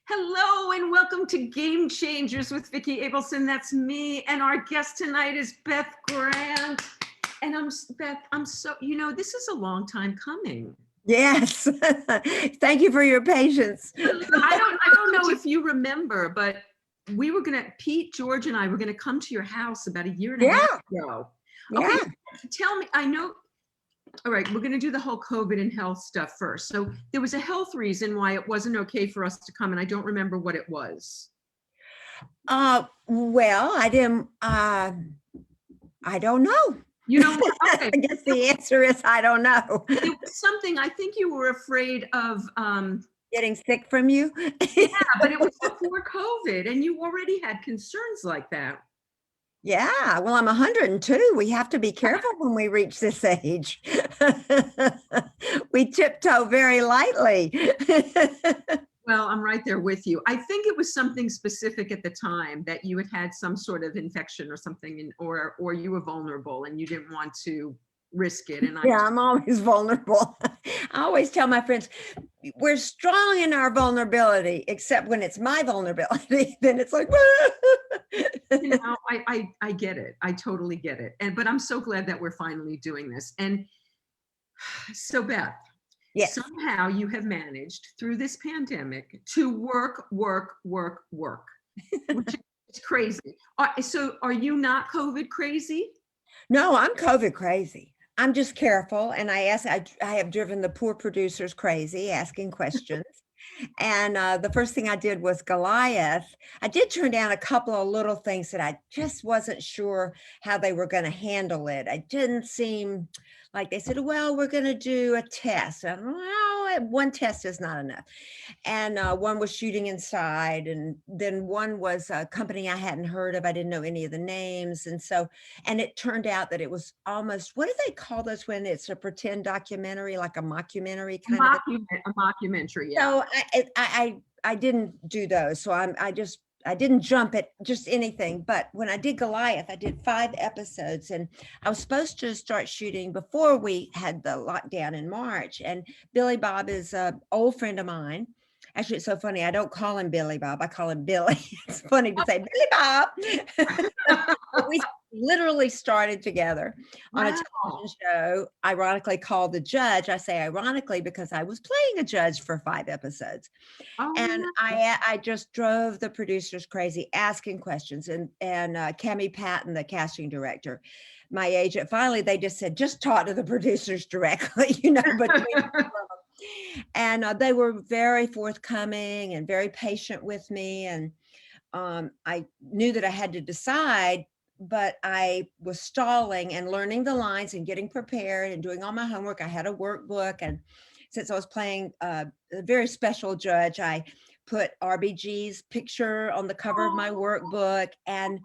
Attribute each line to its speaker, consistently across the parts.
Speaker 1: Hello and welcome to Game Changers with Vicki Abelson. That's me. And our guest tonight is Beth Grant. And Beth, this is a long time coming.
Speaker 2: Yes. Thank you for your patience.
Speaker 1: I don't know if you remember, but Pete, George, and I were going to come to your house about a year and a half ago. Okay,
Speaker 2: Yeah.
Speaker 1: tell me, I know. All right, we're going to do the whole COVID and health stuff first. So there was a health reason why it wasn't okay for us to come, and I don't remember what it was.
Speaker 2: Well, I don't know.
Speaker 1: You know, okay.
Speaker 2: I guess the answer is I don't know.
Speaker 1: It was something, I think you were afraid of
Speaker 2: getting sick from you.
Speaker 1: Yeah, but it was before COVID, and you already had concerns like that.
Speaker 2: Yeah, well, I'm 102. We have to be careful when we reach this age. We tiptoe very lightly.
Speaker 1: Well, I'm right there with you. I think it was something specific at the time that you had some sort of infection or something, or you were vulnerable and you didn't want to risk it. And
Speaker 2: I'm always vulnerable. I always tell my friends, we're strong in our vulnerability, except when it's my vulnerability, then it's like,
Speaker 1: I get it. I totally get it. But I'm so glad that we're finally doing this. And so Beth, yes. Somehow you have managed through this pandemic to work, which is crazy. So are you not COVID crazy?
Speaker 2: No, I'm COVID crazy. I'm just careful. And I have driven the poor producers crazy, asking questions. And the first thing I did was Goliath. I did turn down a couple of little things that I just wasn't sure how they were going to handle it. I didn't seem like they said, well, we're going to do a test. And well, one test is not enough. And one was shooting inside. And then one was a company I hadn't heard of. I didn't know any of the names. And it turned out that it was almost, what do they call this when it's a pretend documentary, like a mockumentary kind of?
Speaker 1: A mockumentary, yeah.
Speaker 2: So I didn't do those. So I didn't jump at just anything. But when I did Goliath, I did 5 episodes, and I was supposed to start shooting before we had the lockdown in March. And Billy Bob is an old friend of mine. Actually, it's so funny. I don't call him Billy Bob. I call him Billy. It's funny to say Billy Bob. We literally started together on a television show, ironically called The Judge. I say ironically because I was playing a judge for 5 episodes. And I just drove the producers crazy, asking questions. And Cammie Patton, the casting director, my agent, finally, they just said, just talk to the producers directly, and they were very forthcoming and very patient with me. And I knew that I had to decide, but I was stalling and learning the lines and getting prepared and doing all my homework. I had a workbook. And since I was playing a very special judge, I put RBG's picture on the cover of my workbook. And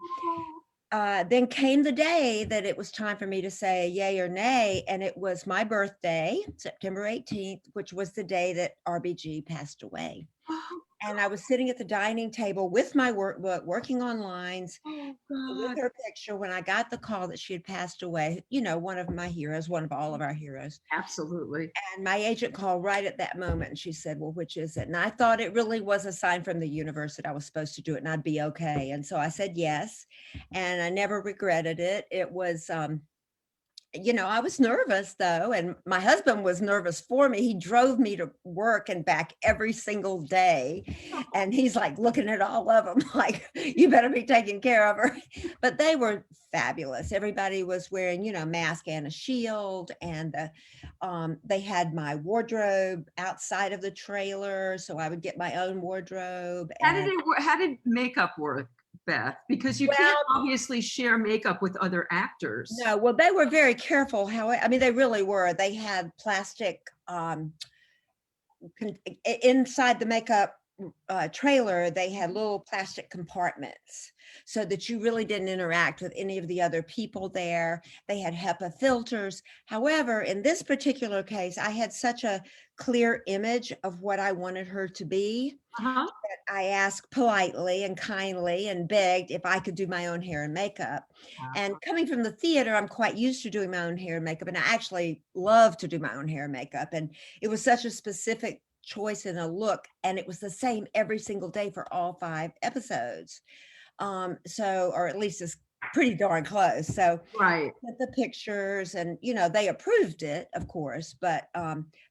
Speaker 2: then came the day that it was time for me to say yay or nay. And it was my birthday, September 18th, which was the day that RBG passed away. And I was sitting at the dining table with my workbook, working on lines with her picture when I got the call that she had passed away. One of my heroes, one of all of our heroes.
Speaker 1: Absolutely.
Speaker 2: And my agent called right at that moment, and she said, well, which is it? And I thought it really was a sign from the universe that I was supposed to do it and I'd be okay. And so I said yes, and I never regretted it. It was, I was nervous though, and my husband was nervous for me. He drove me to work and back every single day. And he's like looking at all of them like, you better be taking care of her. But they were fabulous. Everybody was wearing, mask and a shield. And they had my wardrobe outside of the trailer. So I would get my own wardrobe.
Speaker 1: How did makeup work, Beth? Because you can't obviously share makeup with other actors.
Speaker 2: No, well, they were very careful. They really were. They had plastic inside the makeup trailer. They had little plastic compartments so that you really didn't interact with any of the other people there. They had HEPA filters. However, in this particular case, I had such a clear image of what I wanted her to be that I asked politely and kindly and begged if I could do my own hair and makeup. And coming from the theater, I'm quite used to doing my own hair and makeup, and I actually love to do my own hair and makeup. And it was such a specific choice in a look, and it was the same every single day for all 5 episodes. So, or at least it's pretty darn close. So
Speaker 1: Right.
Speaker 2: the pictures, and they approved it, of course, but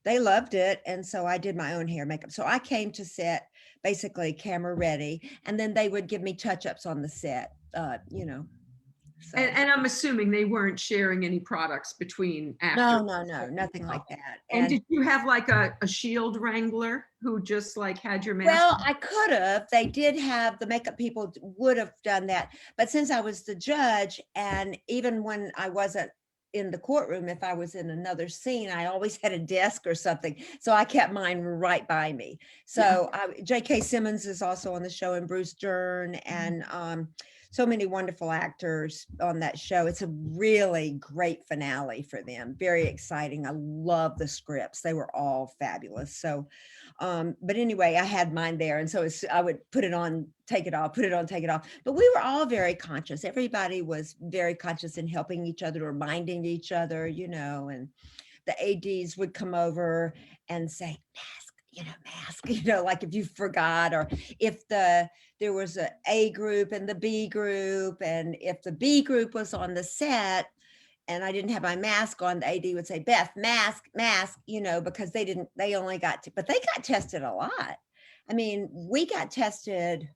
Speaker 2: they loved it. And so I did my own hair makeup. So I came to set basically camera ready, and then they would give me touch-ups on the set, so.
Speaker 1: And I'm assuming they weren't sharing any products between
Speaker 2: No,
Speaker 1: actors.
Speaker 2: no, nothing like that.
Speaker 1: And did you have like a shield wrangler who just like had your mask?
Speaker 2: Well, I could have. They did have, the makeup people would have done that. But since I was the judge, and even when I wasn't in the courtroom, if I was in another scene, I always had a desk or something. So I kept mine right by me. So J.K. Simmons is also on the show, and Bruce Dern, and so many wonderful actors on that show. It's a really great finale for them. Very exciting. I love the scripts. They were all fabulous. So, but anyway, I had mine there. And so I would put it on, take it off, put it on, take it off. But we were all very conscious. Everybody was very conscious in helping each other, reminding each other, and the ADs would come over and say, mask, like if you forgot, or if there was a group and the B group, and if the B group was on the set and I didn't have my mask on, the AD would say, Beth, mask, because they only got but they got tested a lot. I mean, we got tested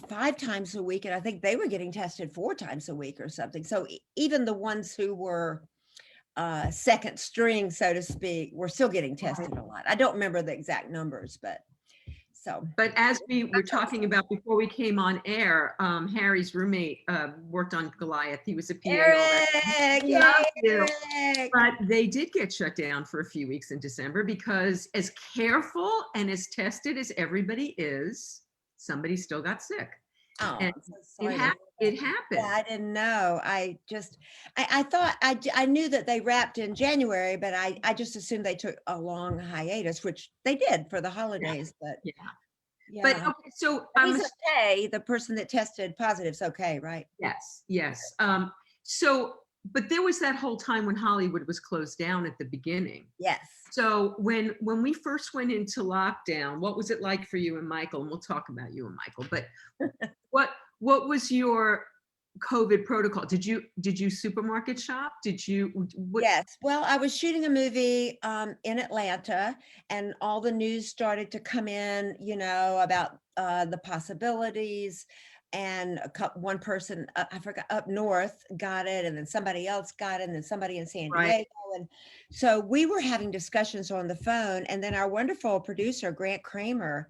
Speaker 2: 5 times a week, and I think they were getting tested 4 times a week or something. So even the ones who were second string, so to speak, we're still getting tested a lot. I don't remember the exact numbers, but
Speaker 1: as we were talking about before we came on air, Harry's roommate worked on Goliath. He was a PA.
Speaker 2: Eric.
Speaker 1: But they did get shut down for a few weeks in December because, as careful and as tested as everybody is, somebody still got sick.
Speaker 2: Oh,
Speaker 1: and
Speaker 2: so
Speaker 1: it happened.
Speaker 2: Yeah, I didn't know. I thought I knew that they wrapped in January, but I just assumed they took a long hiatus, which they did for the holidays. But
Speaker 1: But okay, so
Speaker 2: he's okay. The person that tested positive is okay, right?
Speaker 1: Yes. So, but there was that whole time when Hollywood was closed down at the beginning.
Speaker 2: Yes.
Speaker 1: So when we first went into lockdown, what was it like for you and Michael? And we'll talk about you and Michael. But what was your COVID protocol? Did you supermarket shop?
Speaker 2: Yes. Well, I was shooting a movie in Atlanta, and all the news started to come in, about the possibilities. And one person, I forgot, up north got it, and then somebody else got it, and then somebody in San Diego. And so we were having discussions on the phone, and then our wonderful producer, Grant Kramer,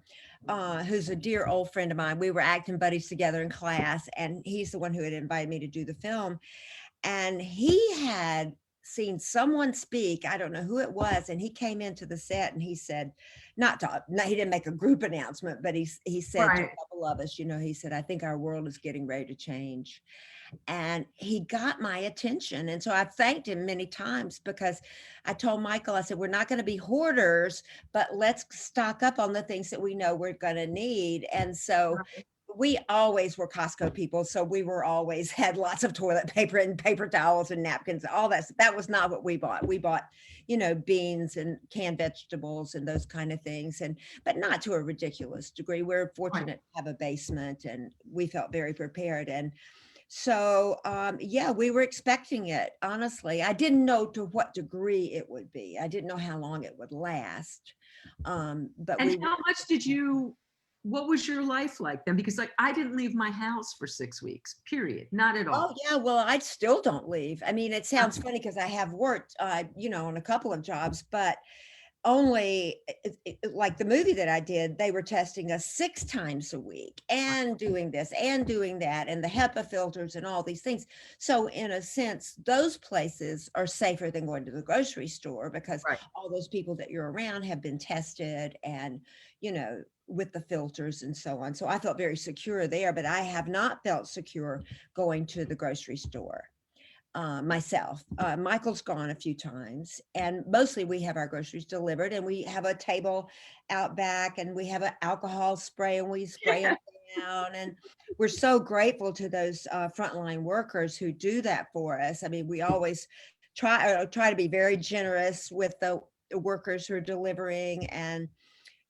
Speaker 2: who's a dear old friend of mine, we were acting buddies together in class, and he's the one who had invited me to do the film. And he had seen someone speak, I don't know who it was, and he came into the set and he said, he didn't make a group announcement, but he said to a couple of us, he said, I think our world is getting ready to change. And he got my attention. And so I thanked him many times, because I told Michael, I said, we're not going to be hoarders, but let's stock up on the things that we know we're going to need. And so we always were Costco people. So we were always had lots of toilet paper and paper towels and napkins, all that. That was not what we bought. We bought, beans and canned vegetables and those kind of things. But not to a ridiculous degree. We're fortunate to have a basement, and we felt very prepared. And so, we were expecting it. Honestly, I didn't know to what degree it would be. I didn't know how long it would last. How
Speaker 1: much what was your life like then? Because I didn't leave my house for 6 weeks, period. Not at all.
Speaker 2: Oh yeah. Well, I still don't leave. I mean, it sounds funny because I have worked, on a couple of jobs, but only like the movie that I did, they were testing us 6 times a week and doing this and doing that, and the HEPA filters and all these things. So in a sense, those places are safer than going to the grocery store, because all those people that you're around have been tested, and, with the filters and so on. So I felt very secure there, but I have not felt secure going to the grocery store. Myself. Michael's gone a few times, and mostly we have our groceries delivered, and we have a table out back, and we have an alcohol spray, and we spray them down. And we're so grateful to those frontline workers who do that for us. I mean, we always try to be very generous with workers who are delivering. And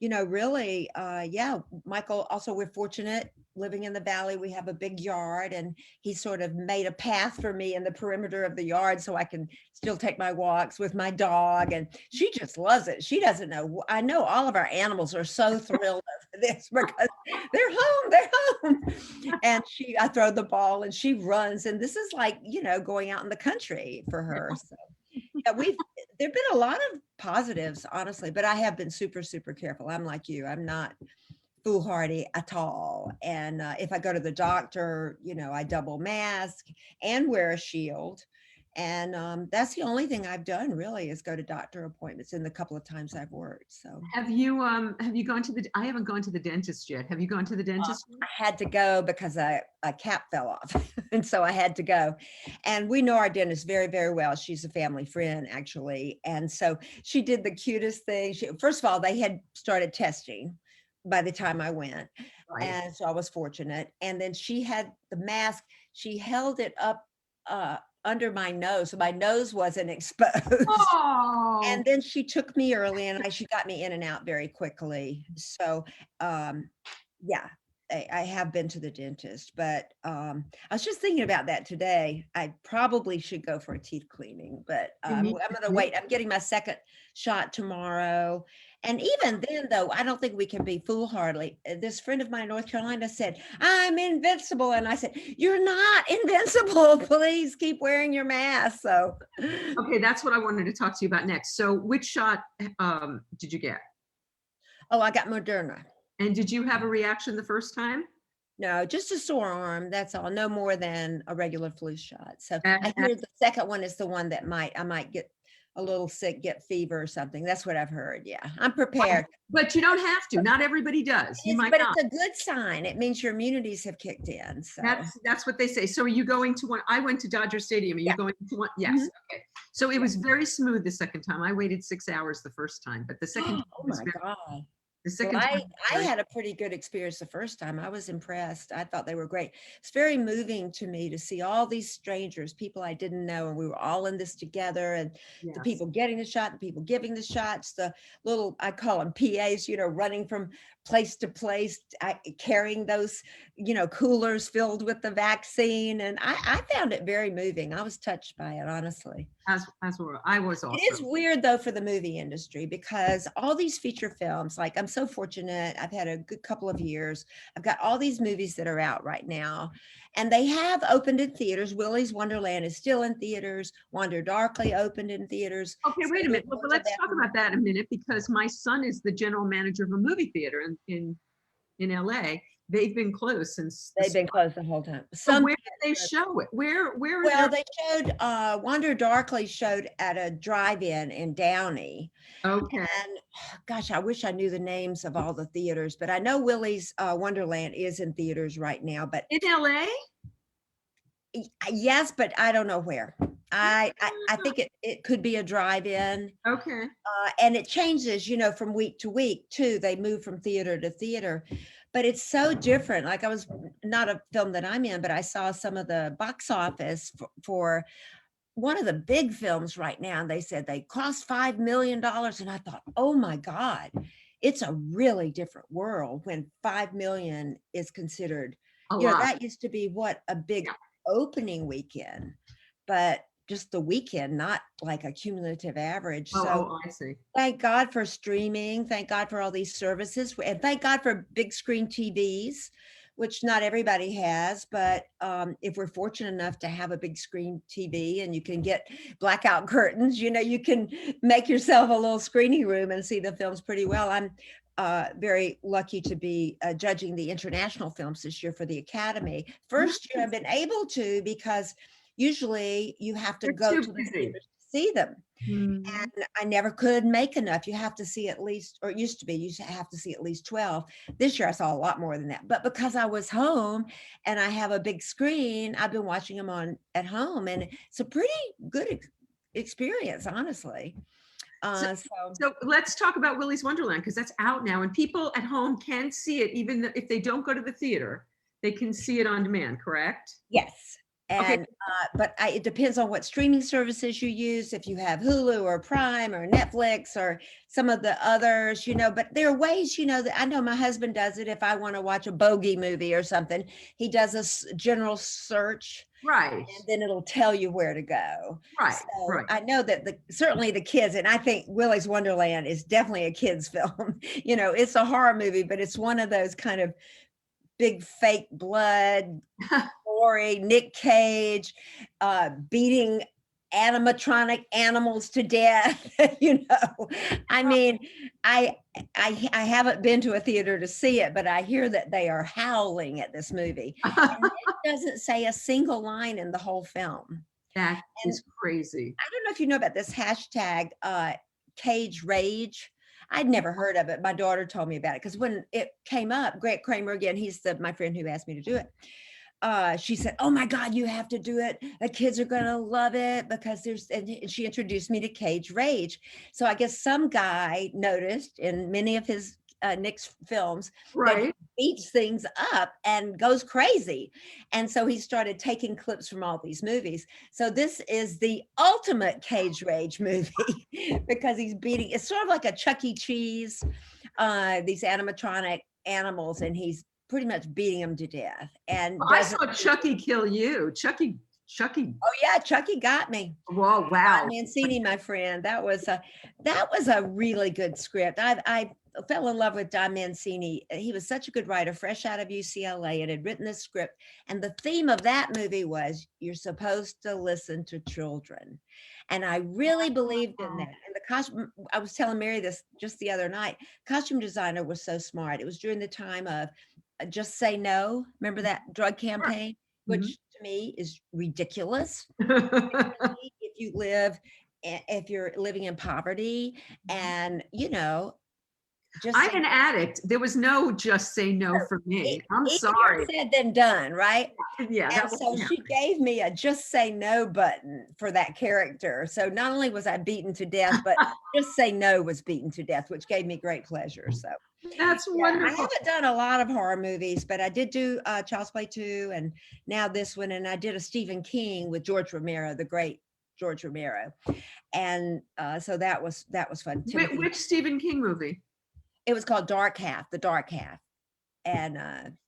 Speaker 2: really, yeah, Michael, also, we're fortunate living in the valley. We have a big yard, and he sort of made a path for me in the perimeter of the yard so I can still take my walks with my dog. And she just loves it. She doesn't know. I know all of our animals are so thrilled over this because they're home. And I throw the ball and she runs. And this is like, going out in the country for her. So yeah, there've been a lot of positives, honestly, but I have been super, super careful. I'm like you. I'm not foolhardy at all. And if I go to the doctor, I double mask and wear a shield. And that's the only thing I've done really, is go to doctor appointments in the couple of times I've worked. So
Speaker 1: have you gone to I haven't gone to the dentist yet. Have you gone to the dentist?
Speaker 2: I had to go because a cap fell off. And so I had to go. And we know our dentist very, very well. She's a family friend, actually. And so she did the cutest thing. First of all, they had started testing by the time I went.
Speaker 1: Right.
Speaker 2: And so I was fortunate. And then she had the mask, she held it up under my nose, so my nose wasn't exposed.
Speaker 1: Oh.
Speaker 2: And then she took me early, and she got me in and out very quickly. So yeah, I have been to the dentist, but I was just thinking about that today. I probably should go for a teeth cleaning, but I'm going to wait. I'm getting my second shot tomorrow. And even then, though, I don't think we can be foolhardy. This friend of mine in North Carolina said, "I'm invincible." And I said, "You're not invincible. Please keep wearing your mask." So,
Speaker 1: okay, that's what I wanted to talk to you about next. So which shot did you get?
Speaker 2: Oh, I got Moderna.
Speaker 1: And did you have a reaction the first time?
Speaker 2: No, just a sore arm. That's all. No more than a regular flu shot. So I hear the second one is the one that I might get a little sick, get fever or something. That's what I've heard. Yeah, I'm prepared.
Speaker 1: But you don't have to. Not everybody does. You might not.
Speaker 2: It's a good sign. It means your immunities have kicked in. So
Speaker 1: that's what they say. So are you going to one? I went to Dodger Stadium. Are you going to one? Yes. Okay. So it was very smooth the second time. I waited 6 hours the first time, but the second time
Speaker 2: oh
Speaker 1: was
Speaker 2: my
Speaker 1: very,
Speaker 2: God.
Speaker 1: the second
Speaker 2: Well,
Speaker 1: time
Speaker 2: I had a pretty good experience the first time. I was impressed. I thought they were great. It's very moving to me to see all these strangers, people I didn't know, and we were all in this together, and the people getting the shot, the people giving the shots, the little, I call them PAs, running from place to place, carrying those, coolers filled with the vaccine. And I found it very moving. I was touched by it, honestly.
Speaker 1: As well, I was also.
Speaker 2: It is weird, though, for the movie industry, because all these feature films, like, I'm so fortunate. I've had a good couple of years. I've got all these movies that are out right now, and they have opened in theaters. Willy's Wonderland is still in theaters. Wonder Darkly opened in theaters.
Speaker 1: Okay, wait a minute. Well, let's talk about that in a minute, because my son is the general manager of a movie theater in LA. They've been closed since.
Speaker 2: They've been closed the whole time.
Speaker 1: So where did they show it? Where?
Speaker 2: Well, they showed Wonder Darkly showed at a drive-in in Downey.
Speaker 1: Okay.
Speaker 2: And gosh, I wish I knew the names of all the theaters, but I know Willy's Wonderland is in theaters right now. But
Speaker 1: in LA?
Speaker 2: Yes, but I don't know where. I think it could be a drive-in.
Speaker 1: Okay.
Speaker 2: And it changes, from week to week too. They move from theater to theater, but it's so different. Like, I was not a film that I'm in, but I saw some of the box office for one of the big films right now. And they said they cost $5 million. And I thought, oh my God, it's a really different world when 5 million is considered, that used to be what a big opening weekend, but just the weekend, not like a cumulative average. So
Speaker 1: I see.
Speaker 2: Thank God for streaming. Thank God for all these services. And thank God for big screen TVs, which not everybody has. But if we're fortunate enough to have a big screen TV and you can get blackout curtains, you can make yourself a little screening room and see the films pretty well. I'm very lucky to be judging the international films this year for the Academy. First year I've been able to, because usually you have to go to the theater to see them. And I never could make enough. You have to see at least, or it used to be, you have to see at least 12. This year I saw a lot more than that. But because I was home and I have a big screen, I've been watching them at home, and it's a pretty good experience, honestly.
Speaker 1: So let's talk about Willy's Wonderland, because that's out now, and people at home can see it, even if they don't go to the theater. They can see it on demand, correct?
Speaker 2: Yes.
Speaker 1: Okay.
Speaker 2: And but it depends on what streaming services you use. If you have Hulu or Prime or Netflix or some of the others, but there are ways, that I know my husband does it. If I want to watch a bogey movie or something, he does a general search,
Speaker 1: Right.
Speaker 2: and then it'll tell you where to go.
Speaker 1: Right.
Speaker 2: So
Speaker 1: Right.
Speaker 2: I know that certainly the kids, and I think Willy's Wonderland is definitely a kid's film. It's a horror movie, but it's one of those kind of big fake blood, gory, Nick Cage, beating animatronic animals to death. I mean, I haven't been to a theater to see it, but I hear that they are howling at this movie. And it doesn't say a single line in the whole film.
Speaker 1: That is crazy.
Speaker 2: I don't know if you know about this hashtag, Cage Rage. I'd never heard of it. My daughter told me about it because when it came up, Grant Kramer, again, he's my friend who asked me to do it. She said, "Oh my God, you have to do it. The kids are going to love it because and she introduced me to Cage Rage." So I guess some guy noticed in many of his Nick's films that he beats things up and goes crazy. And so he started taking clips from all these movies. So this is the ultimate Cage Rage movie because he's beating, it's sort of like a Chuck E. Cheese, these animatronic animals, and he's pretty much beating them to death. And
Speaker 1: I saw Chuckie kill you. Chuckie.
Speaker 2: Oh yeah, Chuckie got me.
Speaker 1: Whoa, wow.
Speaker 2: Don Mancini, my friend. That was a really good script. I fell in love with Don Mancini. He was such a good writer, fresh out of UCLA, and had written this script. And the theme of that movie was you're supposed to listen to children. And I really believed in that. And the costume, I was telling Mary this just the other night, costume designer was so smart. It was during the time of Just Say No. Remember that drug campaign? Which to me is ridiculous. If you're living in poverty and
Speaker 1: I'm an addict. There was no Just Say No for me. I'm sorry.
Speaker 2: Said than done, right?
Speaker 1: Yeah.
Speaker 2: And so she gave me a Just Say No button for that character. So not only was I beaten to death, but Just Say No was beaten to death, which gave me great pleasure. So
Speaker 1: that's wonderful.
Speaker 2: I haven't done a lot of horror movies, but I did do Child's Play 2 and now this one. And I did a Stephen King with George Romero, the great George Romero. And so that was fun.
Speaker 1: Which Stephen King movie?
Speaker 2: It was called Dark Half, The Dark Half. And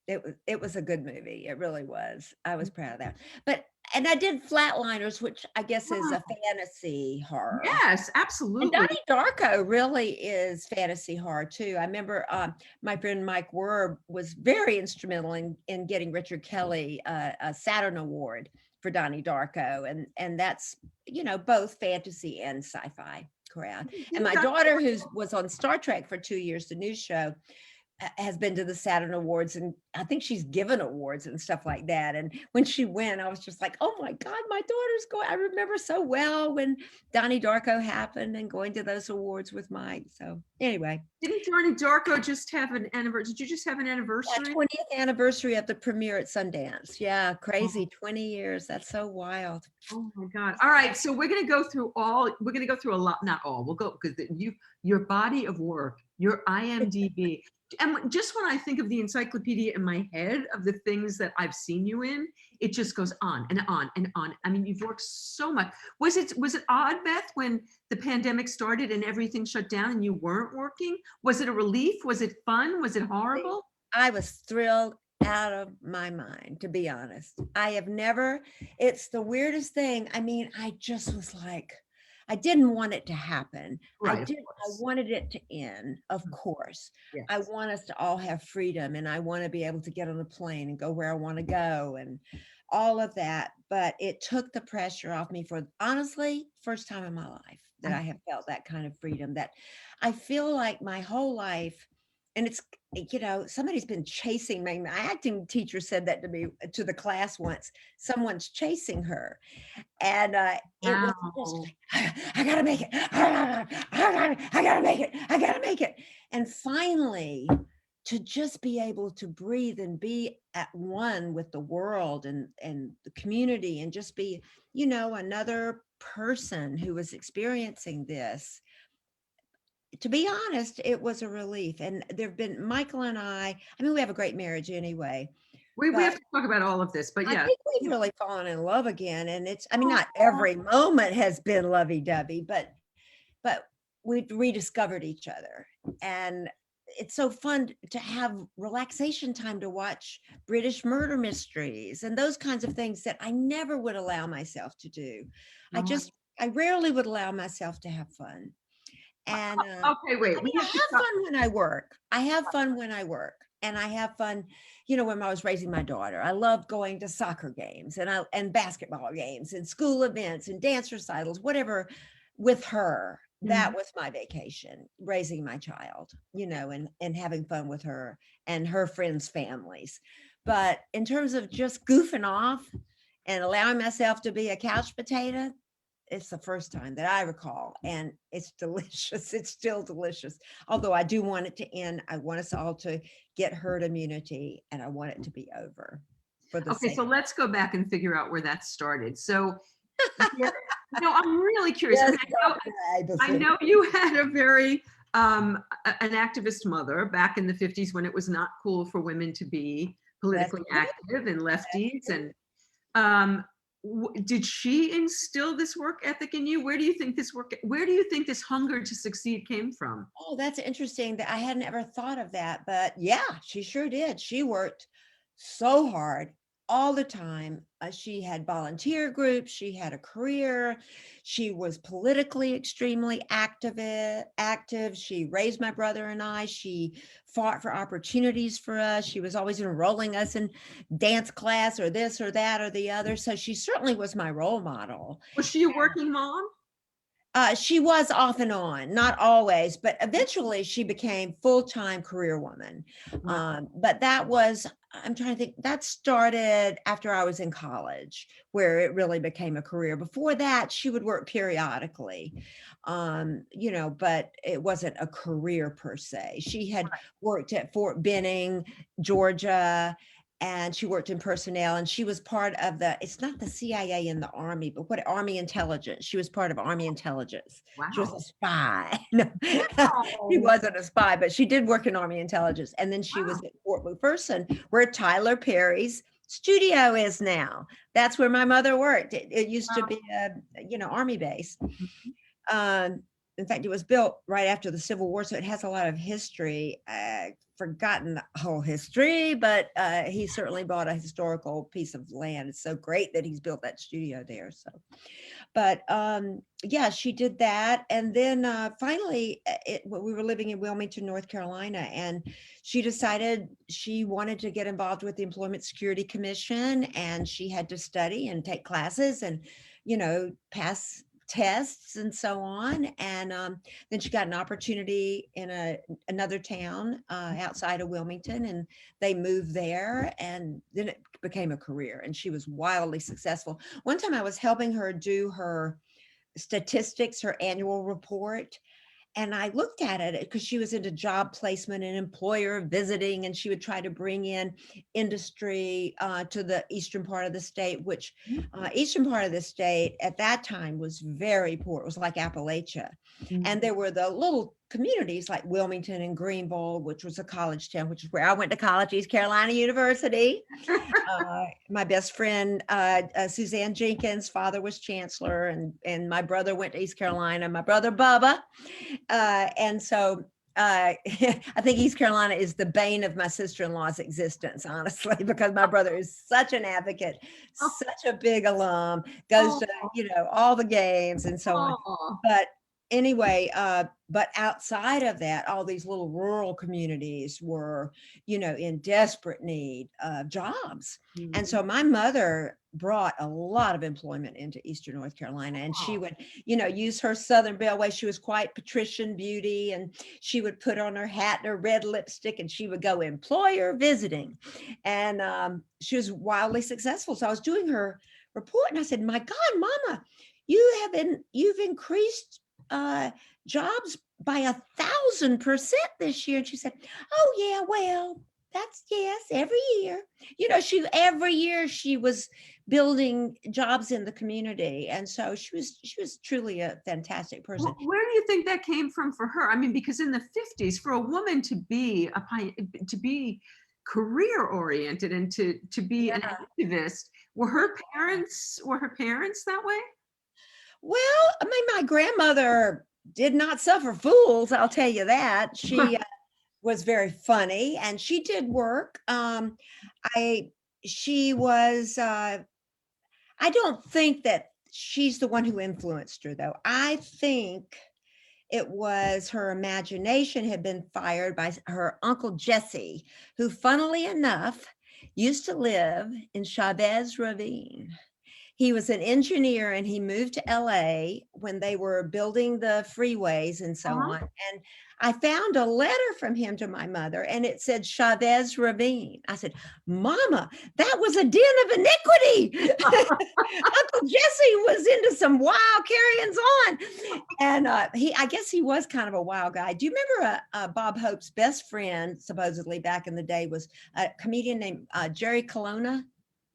Speaker 2: it was a good movie. It really was. I was proud of that. And I did Flatliners, which I guess is a fantasy horror.
Speaker 1: Yes, absolutely.
Speaker 2: And Donny Darko really is fantasy horror too. I remember my friend Mike Werb was very instrumental in getting Richard Kelly a Saturn Award for Donny Darko. And that's, both fantasy and sci-fi crowd. And my daughter, who was on Star Trek for 2 years, the news show, has been to the Saturn Awards, and I think she's given awards and stuff like that. And when she went, I was just like, oh my God, my daughter's going. I remember so well when Donnie Darko happened and going to those awards with Mike. So anyway.
Speaker 1: Didn't Donnie Darko just have an anniversary? Did you just have an anniversary?
Speaker 2: 20th anniversary of the premiere at Sundance. Yeah, crazy. 20 years. That's so wild.
Speaker 1: Oh my God. All right. So we're going to go through a lot, not all. We'll go because your body of work, your IMDb. And just when I think of the encyclopedia in my head of the things that I've seen you in, it just goes on and on and on. I mean, you've worked so much. Was it odd, Beth, when the pandemic started and everything shut down and you weren't working? Was it a relief? Was it fun? Was it horrible?
Speaker 2: I was thrilled out of my mind, to be honest. It's the weirdest thing. I mean, I just was like, I didn't want it to happen.
Speaker 1: Right,
Speaker 2: I wanted it to end, of course. Yes. I want us to all have freedom, and I want to be able to get on a plane and go where I want to go and all of that. But it took the pressure off me for, honestly, first time in my life that I have felt that kind of freedom, that I feel like my whole life, and it's, somebody's been chasing me. My acting teacher said that to me, to the class once, someone's chasing her. And it was just, I gotta make it. I gotta make it. I gotta make it. And finally, to just be able to breathe and be at one with the world and the community and just be, another person who was experiencing this. To be honest, it was a relief. And there've been Michael and I mean, we have a great marriage anyway.
Speaker 1: We have to talk about all of this, but
Speaker 2: I
Speaker 1: yeah.
Speaker 2: think we've really fallen in love again. And I mean, not
Speaker 1: Oh,
Speaker 2: every moment has been lovey-dovey, but we've rediscovered each other. And it's so fun to have relaxation time to watch British murder mysteries and those kinds of things that I never would allow myself to do.
Speaker 1: oh.
Speaker 2: I rarely would allow myself to have fun. And
Speaker 1: Okay, wait,
Speaker 2: I
Speaker 1: we
Speaker 2: mean, I
Speaker 1: have to
Speaker 2: have
Speaker 1: stop.
Speaker 2: fun when I work. I have fun when I work. And I have fun, you know, when I was raising my daughter. I loved going to soccer games and basketball games and school events and dance recitals, whatever, with her. That
Speaker 1: Mhm.
Speaker 2: was my vacation, raising my child, you know, and having fun with her and her friends' families. But in terms of just goofing off and allowing myself to be a couch potato, it's the first time that I recall, and it's delicious. It's still delicious. Although I do want it to end. I want us all to get herd immunity, and I want it to be over for the
Speaker 1: Okay,
Speaker 2: sake.
Speaker 1: so let's go back and figure out where that started. So, yeah, no, I'm really curious. I
Speaker 2: Yes,
Speaker 1: mean, I
Speaker 2: Dr.
Speaker 1: I
Speaker 2: Abelson.
Speaker 1: know you had a very an activist mother back in the 50s when it was not cool for women to be
Speaker 2: That's
Speaker 1: politically
Speaker 2: true.
Speaker 1: active and lefties.
Speaker 2: True.
Speaker 1: And did she instill this work ethic in you? Where do you think this hunger to succeed came from?
Speaker 2: Oh, that's interesting that I hadn't ever thought of that, but yeah, she sure did. She worked so hard all the time. She had volunteer groups, she had a career, she was politically extremely active. She raised my brother and I. She fought for opportunities for us. She was always enrolling us in dance class or this or that or the other. So she certainly was my role model.
Speaker 1: Was she a working mom?
Speaker 2: She was off and on, not always, but eventually she became full-time career woman.
Speaker 1: Wow.
Speaker 2: But that was, I'm trying to think, that started after I was in college, where it really became a career. Before that, she would work periodically, you know, but it wasn't a career per se. She had worked at Fort Benning, Georgia, and she worked in personnel, and she was part of it's not the CIA and the Army, but what, Army intelligence. She was part of Army intelligence. She was
Speaker 1: Wow.
Speaker 2: a spy. No, she
Speaker 1: Wow.
Speaker 2: wasn't a spy, but she did work in Army intelligence. And then she was at Fort McPherson, where Tyler Perry's studio is now. That's where my mother worked. It used to be a, you know, Army base. Um, in fact, it was built right after the Civil War, so it has a lot of history. I've forgotten the whole history, but he certainly bought a historical piece of land. It's so great that he's built that studio there. So, but yeah, she did that, and then finally, we were living in Wilmington, North Carolina, and she decided she wanted to get involved with the Employment Security Commission, and she had to study and take classes, and you know, pass tests and so on. And then she got an opportunity in another town outside of Wilmington, and they moved there, and then it became a career, and she was wildly successful. One time I was helping her do her statistics, her annual report, and I looked at it because she was into job placement and employer visiting, and she would try to bring in industry to the eastern part of the state, which eastern part of the state at that time was very poor. It was like Appalachia. And there were the little communities like Wilmington and Greenville, which was a college town, which is where I went to college, East Carolina University. My best friend, Suzanne Jenkins' father was chancellor, and my brother went to East Carolina, my brother Bubba. And so I think East Carolina is the bane of my sister-in-law's existence, honestly, because my brother is such an advocate, such a big alum, goes to, you know, all the games and so on. But anyway, but outside of that, all these little rural communities were, you know, in desperate need of jobs. And so my mother brought a lot of employment into Eastern North Carolina, and she would, you know, use her Southern Belle way. She was quite patrician beauty, and she would put on her hat and her red lipstick, and she would go employer visiting. And she was wildly successful. So I was doing her report, and I said, "My God, Mama, you've increased jobs by 1,000% this year." And she said, "Oh yeah, well, that's yes, every year." You know, every year she was building jobs in the community. And so she was truly a fantastic person.
Speaker 1: Where do you think that came from for her? I mean, because in the 50s, for a woman to be career oriented and to be an activist. Were her parents that way?
Speaker 2: Well, I mean, my grandmother did not suffer fools, I'll tell you that. She was very funny and she did work. I she was I don't think that she's the one who influenced her though. I think it was her imagination had been fired by her uncle Jesse, who funnily enough used to live in Chavez Ravine. He was an engineer and he moved to LA when they were building the freeways and so
Speaker 1: Uh-huh.
Speaker 2: on. And I found a letter from him to my mother and it said Chavez Ravine. I said, Mama, that was a den of iniquity. Uncle Jesse was into some wild carryings on. And I guess he was kind of a wild guy. Do you remember Bob Hope's best friend, supposedly back in the day, was a comedian named Jerry Colonna?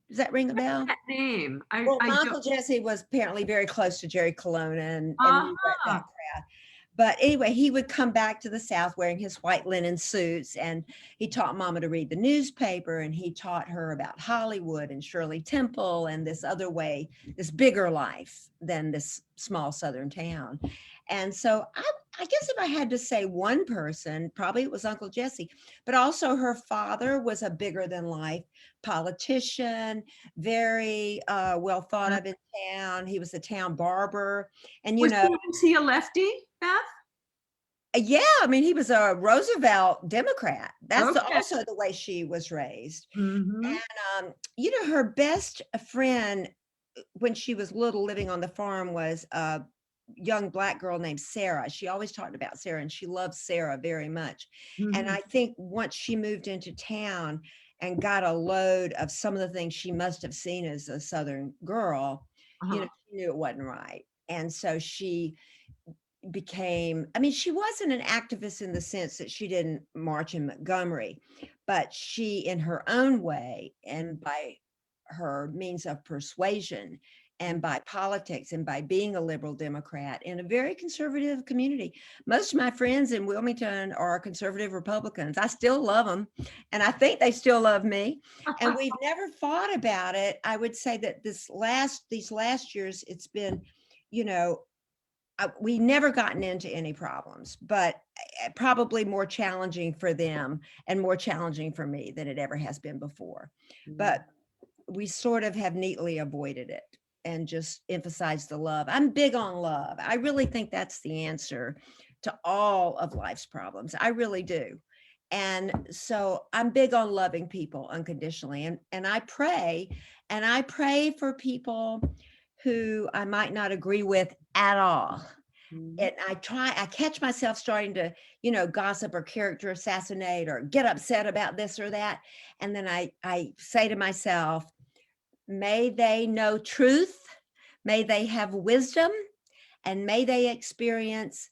Speaker 2: Does that ring a bell?
Speaker 1: That name.
Speaker 2: Well,
Speaker 1: I
Speaker 2: my
Speaker 1: don't.
Speaker 2: Uncle Jesse was apparently very close to Jerry Colonna and knew that
Speaker 1: Uh-huh.
Speaker 2: crowd. But anyway, he would come back to the South wearing his white linen suits, and he taught Mama to read the newspaper, and he taught her about Hollywood and Shirley Temple and this other way, this bigger life than this small Southern town. And so I guess if I had to say one person, probably it was Uncle Jesse, but also her father was a bigger than life politician, very well thought of in town. He was a town barber. And,
Speaker 1: Was he a lefty, Beth?
Speaker 2: yeah, I mean, he was a Roosevelt Democrat. That's
Speaker 1: Okay.
Speaker 2: also the way she was raised.
Speaker 1: Mhm.
Speaker 2: And, her best friend when she was little living on the farm was a young Black girl named Sarah. She always talked about Sarah and she loved Sarah very much. And
Speaker 1: Mhm.
Speaker 2: I think once she moved into town and got a load of some of the things she must have seen as a Southern girl,
Speaker 1: Uh-huh.
Speaker 2: she knew it wasn't right. And so she became, I mean, she wasn't an activist in the sense that she didn't march in Montgomery, but she, in her own way, and by her means of persuasion, and by politics, and by being a liberal Democrat in a very conservative community. Most of my friends in Wilmington are conservative Republicans. I still love them, and I think they still love me. And we've never fought about it. I would say that these last years, it's been, you know, we never gotten into any problems, but probably more challenging for them and more challenging for me than it ever has been before. But we sort of have neatly avoided it and just emphasized the love. I'm big on love. I really think that's the answer to all of life's problems. I really do. And so I'm big on loving people unconditionally. And I pray for people who I might not agree with at all. And I catch myself starting to, gossip or character assassinate or get upset about this or that. And then I say to myself, may they know truth, may they have wisdom, and may they experience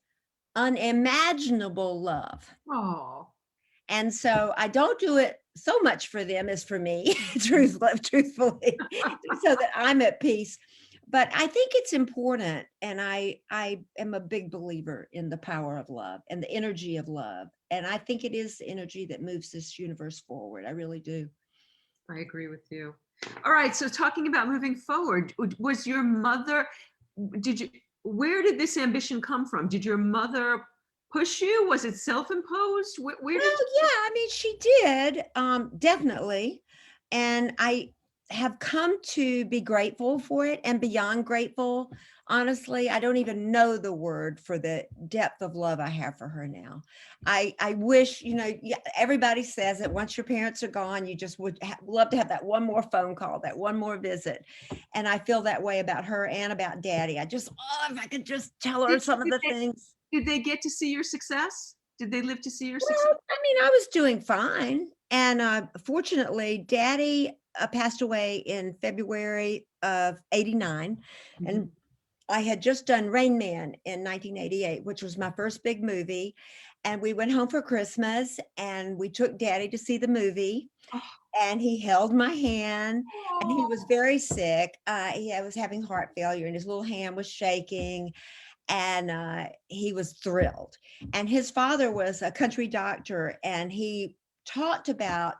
Speaker 2: unimaginable love.
Speaker 1: Oh.
Speaker 2: And so I don't do it so much for them as for me, truthfully, so that I'm at peace. But I think it's important. And I am a big believer in the power of love and the energy of love. And I think it is the energy that moves this universe forward. I really do.
Speaker 1: I agree with you. All right. So talking about moving forward, was your mother, where did this ambition come from? Did your mother push you? Was it self-imposed? Where did
Speaker 2: Well, yeah, I mean, she did, definitely. And I have come to be grateful for it and beyond grateful. Honestly, I don't even know the word for the depth of love I have for her now. I wish, yeah, everybody says that once your parents are gone, you just would love to have that one more phone call, that one more visit. And I feel that way about her and about Daddy. If I could just tell her
Speaker 1: did,
Speaker 2: some of
Speaker 1: did
Speaker 2: the
Speaker 1: they,
Speaker 2: things.
Speaker 1: did they get to see your success? Did they live to see your success?
Speaker 2: Well, I mean, I was doing fine. And fortunately, Daddy passed away in February of 89.
Speaker 1: Mhm.
Speaker 2: And I had just done Rain Man in 1988, which was my first big movie. And we went home for Christmas and we took Daddy to see the movie. And he held my hand and he was very sick. He was having heart failure and his little hand was shaking. And he was thrilled. And his father was a country doctor, and he talked about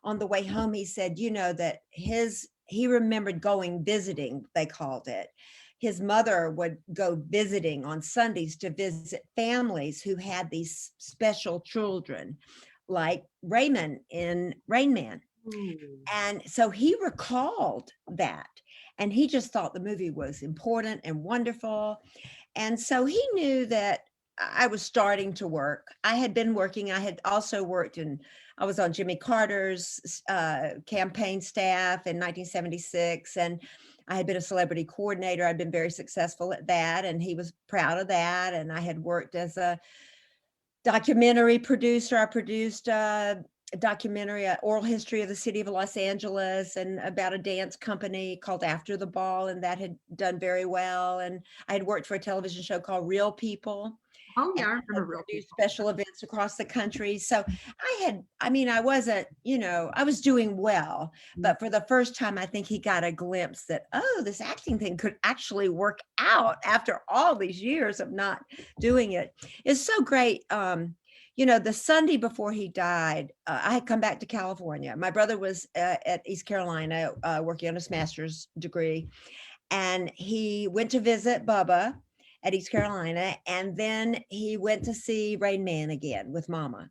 Speaker 2: on the way home, he said, that he remembered going visiting, they called it. His mother would go visiting on Sundays to visit families who had these special children, like Raymond in Rain Man. And so he recalled that, and he just thought the movie was important and wonderful. And so he knew that I was starting to work. I had been working. I had also I was on Jimmy Carter's campaign staff in 1976. And I had been a celebrity coordinator. I'd been very successful at that. And he was proud of that. And I had worked as a documentary producer. I produced a documentary, Oral History of the City of Los Angeles, and about a dance company called After the Ball, and that had done very well. And I had worked for a television show called Real People.
Speaker 1: Oh yeah, I remember Real
Speaker 2: do
Speaker 1: People.
Speaker 2: special events across the country. So I wasn't, I was doing well, but for the first time, I think he got a glimpse that, oh, this acting thing could actually work out after all these years of not doing it. It's so great. The Sunday before he died, I had come back to California. My brother was at East Carolina working on his master's degree, and he went to visit Bubba at East Carolina, and then he went to see Rain Man again with Mama.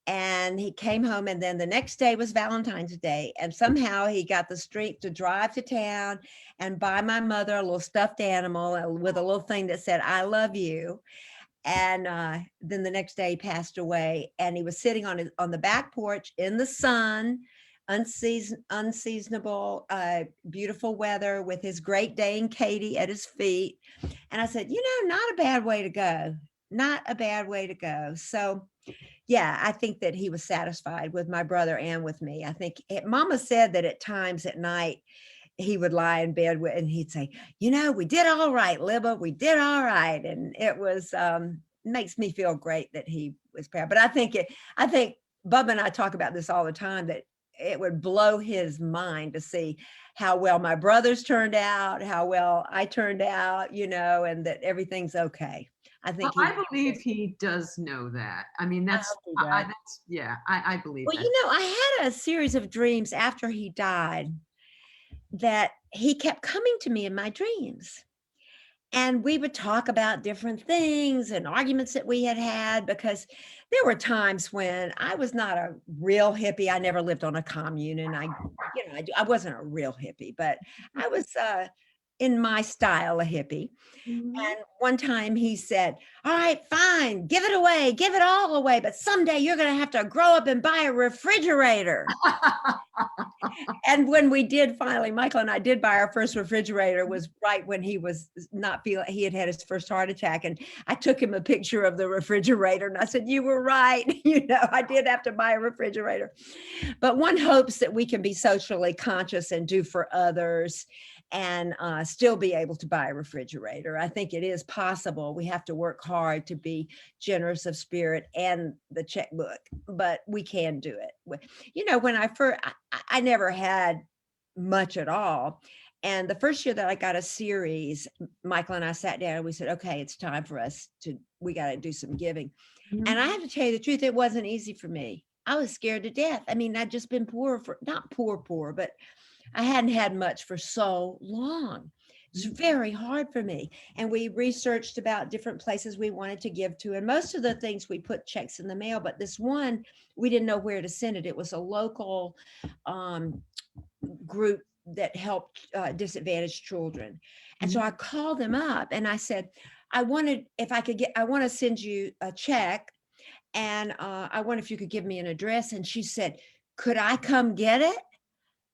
Speaker 2: And he came home, and then the next day was Valentine's Day, and somehow he got the strength to drive to town and buy my mother a little stuffed animal with a little thing that said, "I love you." And then the next day he passed away, and he was sitting on the back porch in the sun, unseasonable, beautiful weather, with his Great Dane Katie at his feet. And I said, not a bad way to go. Not a bad way to go. So yeah, I think that he was satisfied with my brother and with me. I think Mama said that at times at night, he would lie in bed and he'd say, we did all right, Libba, we did all right. And it was, makes me feel great that he was proud. But I think Bubba and I talk about this all the time, that it would blow his mind to see how well my brothers turned out, how well I turned out, and that everything's okay. I think
Speaker 1: I believe he does know that. I mean, I believe
Speaker 2: well,
Speaker 1: that.
Speaker 2: I had a series of dreams after he died that he kept coming to me in my dreams. And we would talk about different things and arguments that we had had, because there were times when I was not a real hippie. I never lived on a commune, and I wasn't a real hippie, but I was in my style a hippie.
Speaker 1: Mhm.
Speaker 2: And one time he said, "All right, fine, give it away, give it all away, but someday you're going to have to grow up and buy a refrigerator." And when we did finally, Michael and I did buy our first refrigerator, was right when he was not feeling, he had his first heart attack. And I took him a picture of the refrigerator and I said, "You were right. I did have to buy a refrigerator." But one hopes that we can be socially conscious and do for others, and still be able to buy a refrigerator. I think it is possible. We have to work hard to be generous of spirit and the checkbook, but we can do it. When I never had much at all. And the first year that I got a series, Michael and I sat down and we said, "Okay, it's time for us we got to do some giving."
Speaker 1: Mhm.
Speaker 2: And I have to tell you the truth, it wasn't easy for me. I was scared to death. I mean, I'd just been not poor, but I hadn't had much for so long. It's very hard for me. And we researched about different places we wanted to give to. And most of the things we put checks in the mail, but this one, we didn't know where to send it. It was a local group that helped disadvantaged children. And so I called them up and I said, I want to send you a check. And I wonder if you could give me an address. And she said, "Could I come get it?"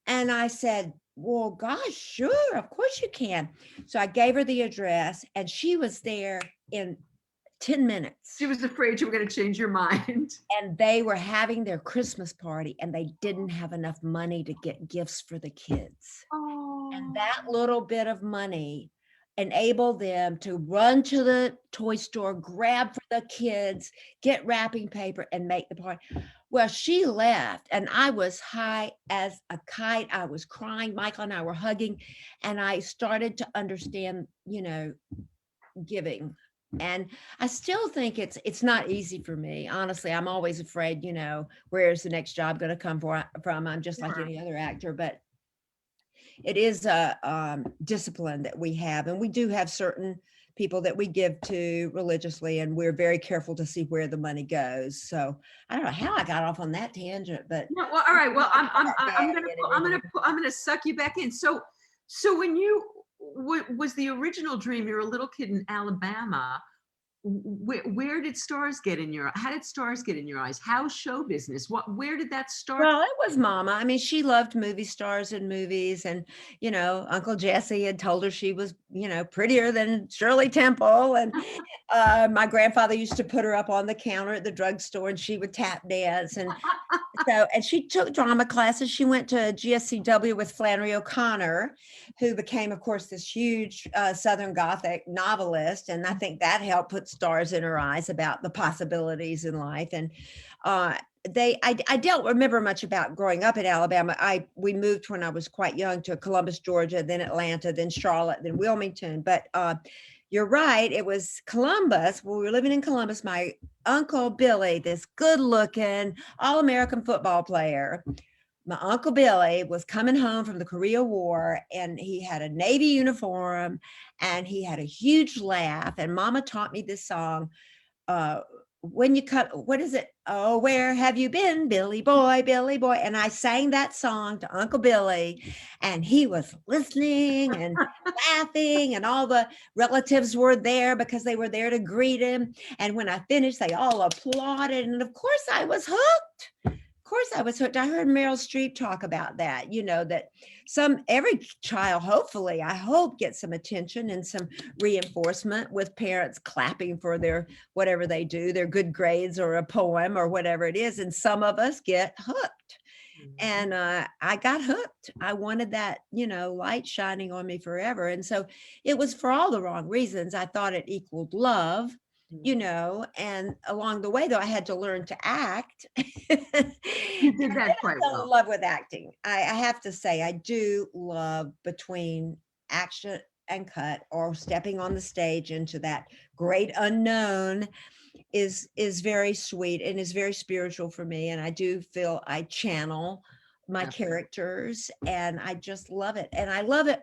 Speaker 2: And I said, "Well, gosh, sure, of course you can." So I gave her the address, and she was there in 10 minutes.
Speaker 1: She was afraid you were going to change your mind.
Speaker 2: And they were having their Christmas party, and they didn't have enough money to get gifts for the kids.
Speaker 1: Oh.
Speaker 2: And that little bit of money enabled them to run to the toy store, grab for the kids, get wrapping paper, and make the party. Well, she left, and I was high as a kite. I was crying. Michael and I were hugging, and I started to understand, giving. And I still think it's not easy for me. Honestly, I'm always afraid, where's the next job going to come from? I'm just like
Speaker 1: Sure.
Speaker 2: any other actor, but it is a discipline that we have, and we do have certain people that we give to religiously, and we're very careful to see where the money goes. So I don't know how I got off on that tangent, but
Speaker 1: No, well, all right. Well,
Speaker 2: Daddy and everything.
Speaker 1: I'm gonna suck you back in. So when you was the original dream, you're a little kid in Alabama. Where did stars get in your? How did stars get in your eyes? How show business? Where did that start?
Speaker 2: Well, it was mama. I mean, she loved movie stars and movies. And, Uncle Jesse had told her she was, prettier than Shirley Temple. And my grandfather used to put her up on the counter at the drugstore and she would tap dance. And she took drama classes. She went to GSCW with Flannery O'Connor, who became, of course, this huge Southern Gothic novelist. And I think that helped put stars in her eyes about the possibilities in life. And I don't remember much about growing up in Alabama. We moved when I was quite young to Columbus, Georgia, then Atlanta, then Charlotte, then Wilmington. But you're right, it was Columbus. When we were living in Columbus, my Uncle Billy, this good-looking all-American football player, my Uncle Billy was coming home from the Korea War, and he had a Navy uniform and he had a huge laugh. And Mama taught me this song. When you cut, what is it? Oh, where have you been, Billy boy, Billy boy? And I sang that song to Uncle Billy, and he was listening and laughing, and all the relatives were there because they were there to greet him. And when I finished, they all applauded. And of course, I was hooked. Of course, I was hooked. I heard Meryl Streep talk about that, that every child, hopefully, I hope, gets some attention and some reinforcement with parents clapping for their whatever they do, their good grades or a poem or whatever it is. And some of us get hooked. And I got hooked. I wanted that, light shining on me forever. And so it was for all the wrong reasons. I thought it equaled love. And along the way, though, I had to learn to act.
Speaker 1: You did that quite
Speaker 2: I fell in
Speaker 1: well.
Speaker 2: love with acting. I have to say, I do love between action and cut, or stepping on the stage into that great unknown is very sweet and is very spiritual for me. And I do feel I channel my characters, and I just love it. And I love it.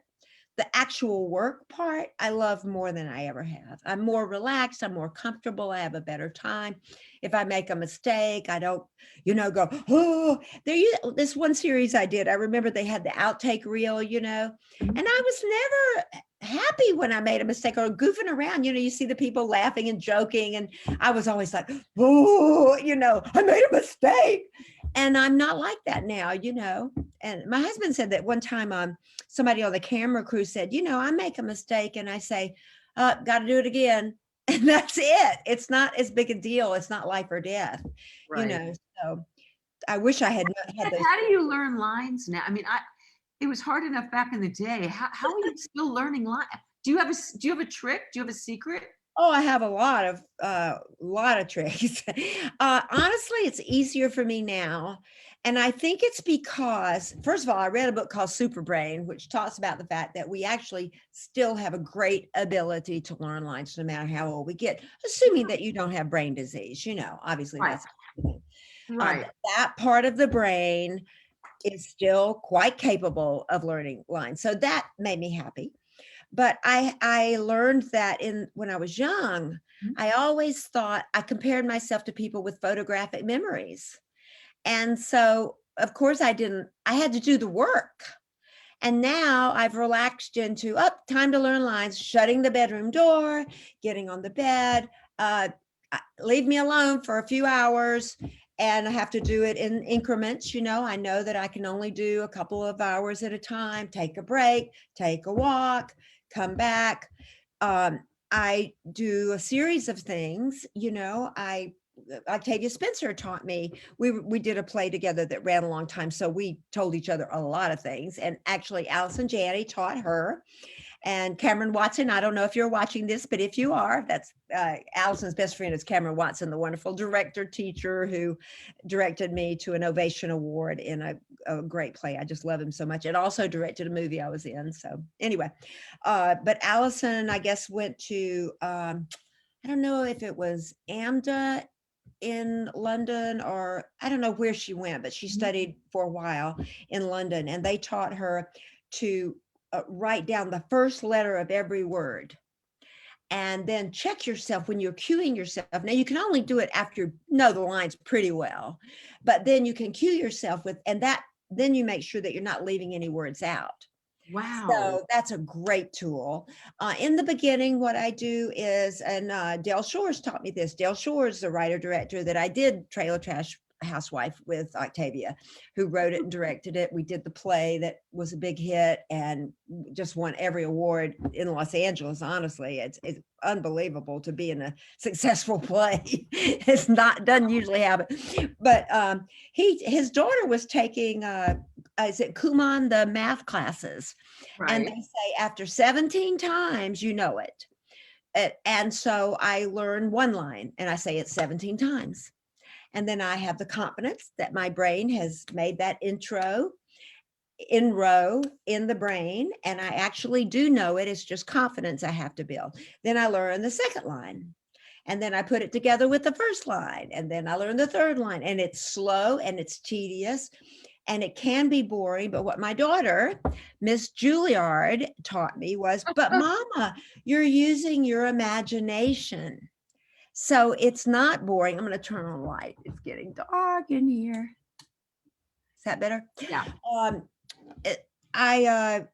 Speaker 2: The actual work part, I love more than I ever have. I'm more relaxed. I'm more comfortable. I have a better time. If I make a mistake, I don't, go, oh, this one series I did, I remember they had the outtake reel, and I was never happy when I made a mistake or goofing around. You see the people laughing and joking. And I was always like, oh, I made a mistake. And I'm not like that now, And my husband said that one time, somebody on the camera crew said, I make a mistake and I say, got to do it again. And that's it. It's not as big a deal. It's not life or death,
Speaker 1: Right.
Speaker 2: So I wish I had had those.
Speaker 1: How do you learn lines now? I mean, it was hard enough back in the day. How are you still learning lines? Do you have a trick? Do you have a secret?
Speaker 2: Oh, I have a lot of tricks. Honestly, it's easier for me now. And I think it's because, first of all, I read a book called Super Brain, which talks about the fact that we actually still have a great ability to learn lines no matter how old we get, assuming that you don't have brain disease, obviously
Speaker 1: Right.
Speaker 2: that's
Speaker 1: Right.
Speaker 2: that part of the brain is still quite capable of learning lines. So that made me happy. But I learned that when I was young, I always thought I compared myself to people with photographic memories. And so, of course, I had to do the work. And now I've relaxed into, time to learn lines, shutting the bedroom door, getting on the bed, leave me alone for a few hours. And I have to do it in increments. I know that I can only do a couple of hours at a time, take a break, take a walk, come back. I do a series of things, Octavia Spencer taught me. We did a play together that ran a long time, so we told each other a lot of things. And actually, Allison Janney taught her. And Cameron Watson, I don't know if you're watching this, but if you are, that's Allison's best friend is Cameron Watson, the wonderful director, teacher who directed me to an Ovation Award in a great play. I just love him so much. And also directed a movie I was in. So anyway, but Allison, I guess, went to I don't know if it was AMDA in London, or I don't know where she went, but she studied for a while in London, and they taught her to write down the first letter of every word and then check yourself when you're cueing yourself. Now you can only do it after you know the lines pretty well, but then you can cue yourself with, and that then you make sure that you're not leaving any words out.
Speaker 1: Wow.
Speaker 2: So that's a great tool. In the beginning, what I do is, and Dale Shores taught me this. Dale Shores, the writer director that I did Trailer Trash Housewife with Octavia, who wrote it and directed it. We did the play that was a big hit and just won every award in Los Angeles. Honestly, it's unbelievable to be in a successful play. It's not, doesn't usually happen. But his daughter was taking is it Kumon, the math classes, and
Speaker 1: Right.
Speaker 2: they say after 17 times you know it. And so I learn one line and I say it 17 times. And then I have the confidence that my brain has made that inrow in the brain, and I actually do know it. It's just confidence I have to build. Then I learn the second line, and then I put it together with the first line, and then I learn the third line, and it's slow and it's tedious and it can be boring. But what my daughter, Miss Juilliard, taught me was, but Mama, you're using your imagination. So it's not boring. I'm going to turn on the light. It's getting dark in here. Is that better?
Speaker 1: Yeah.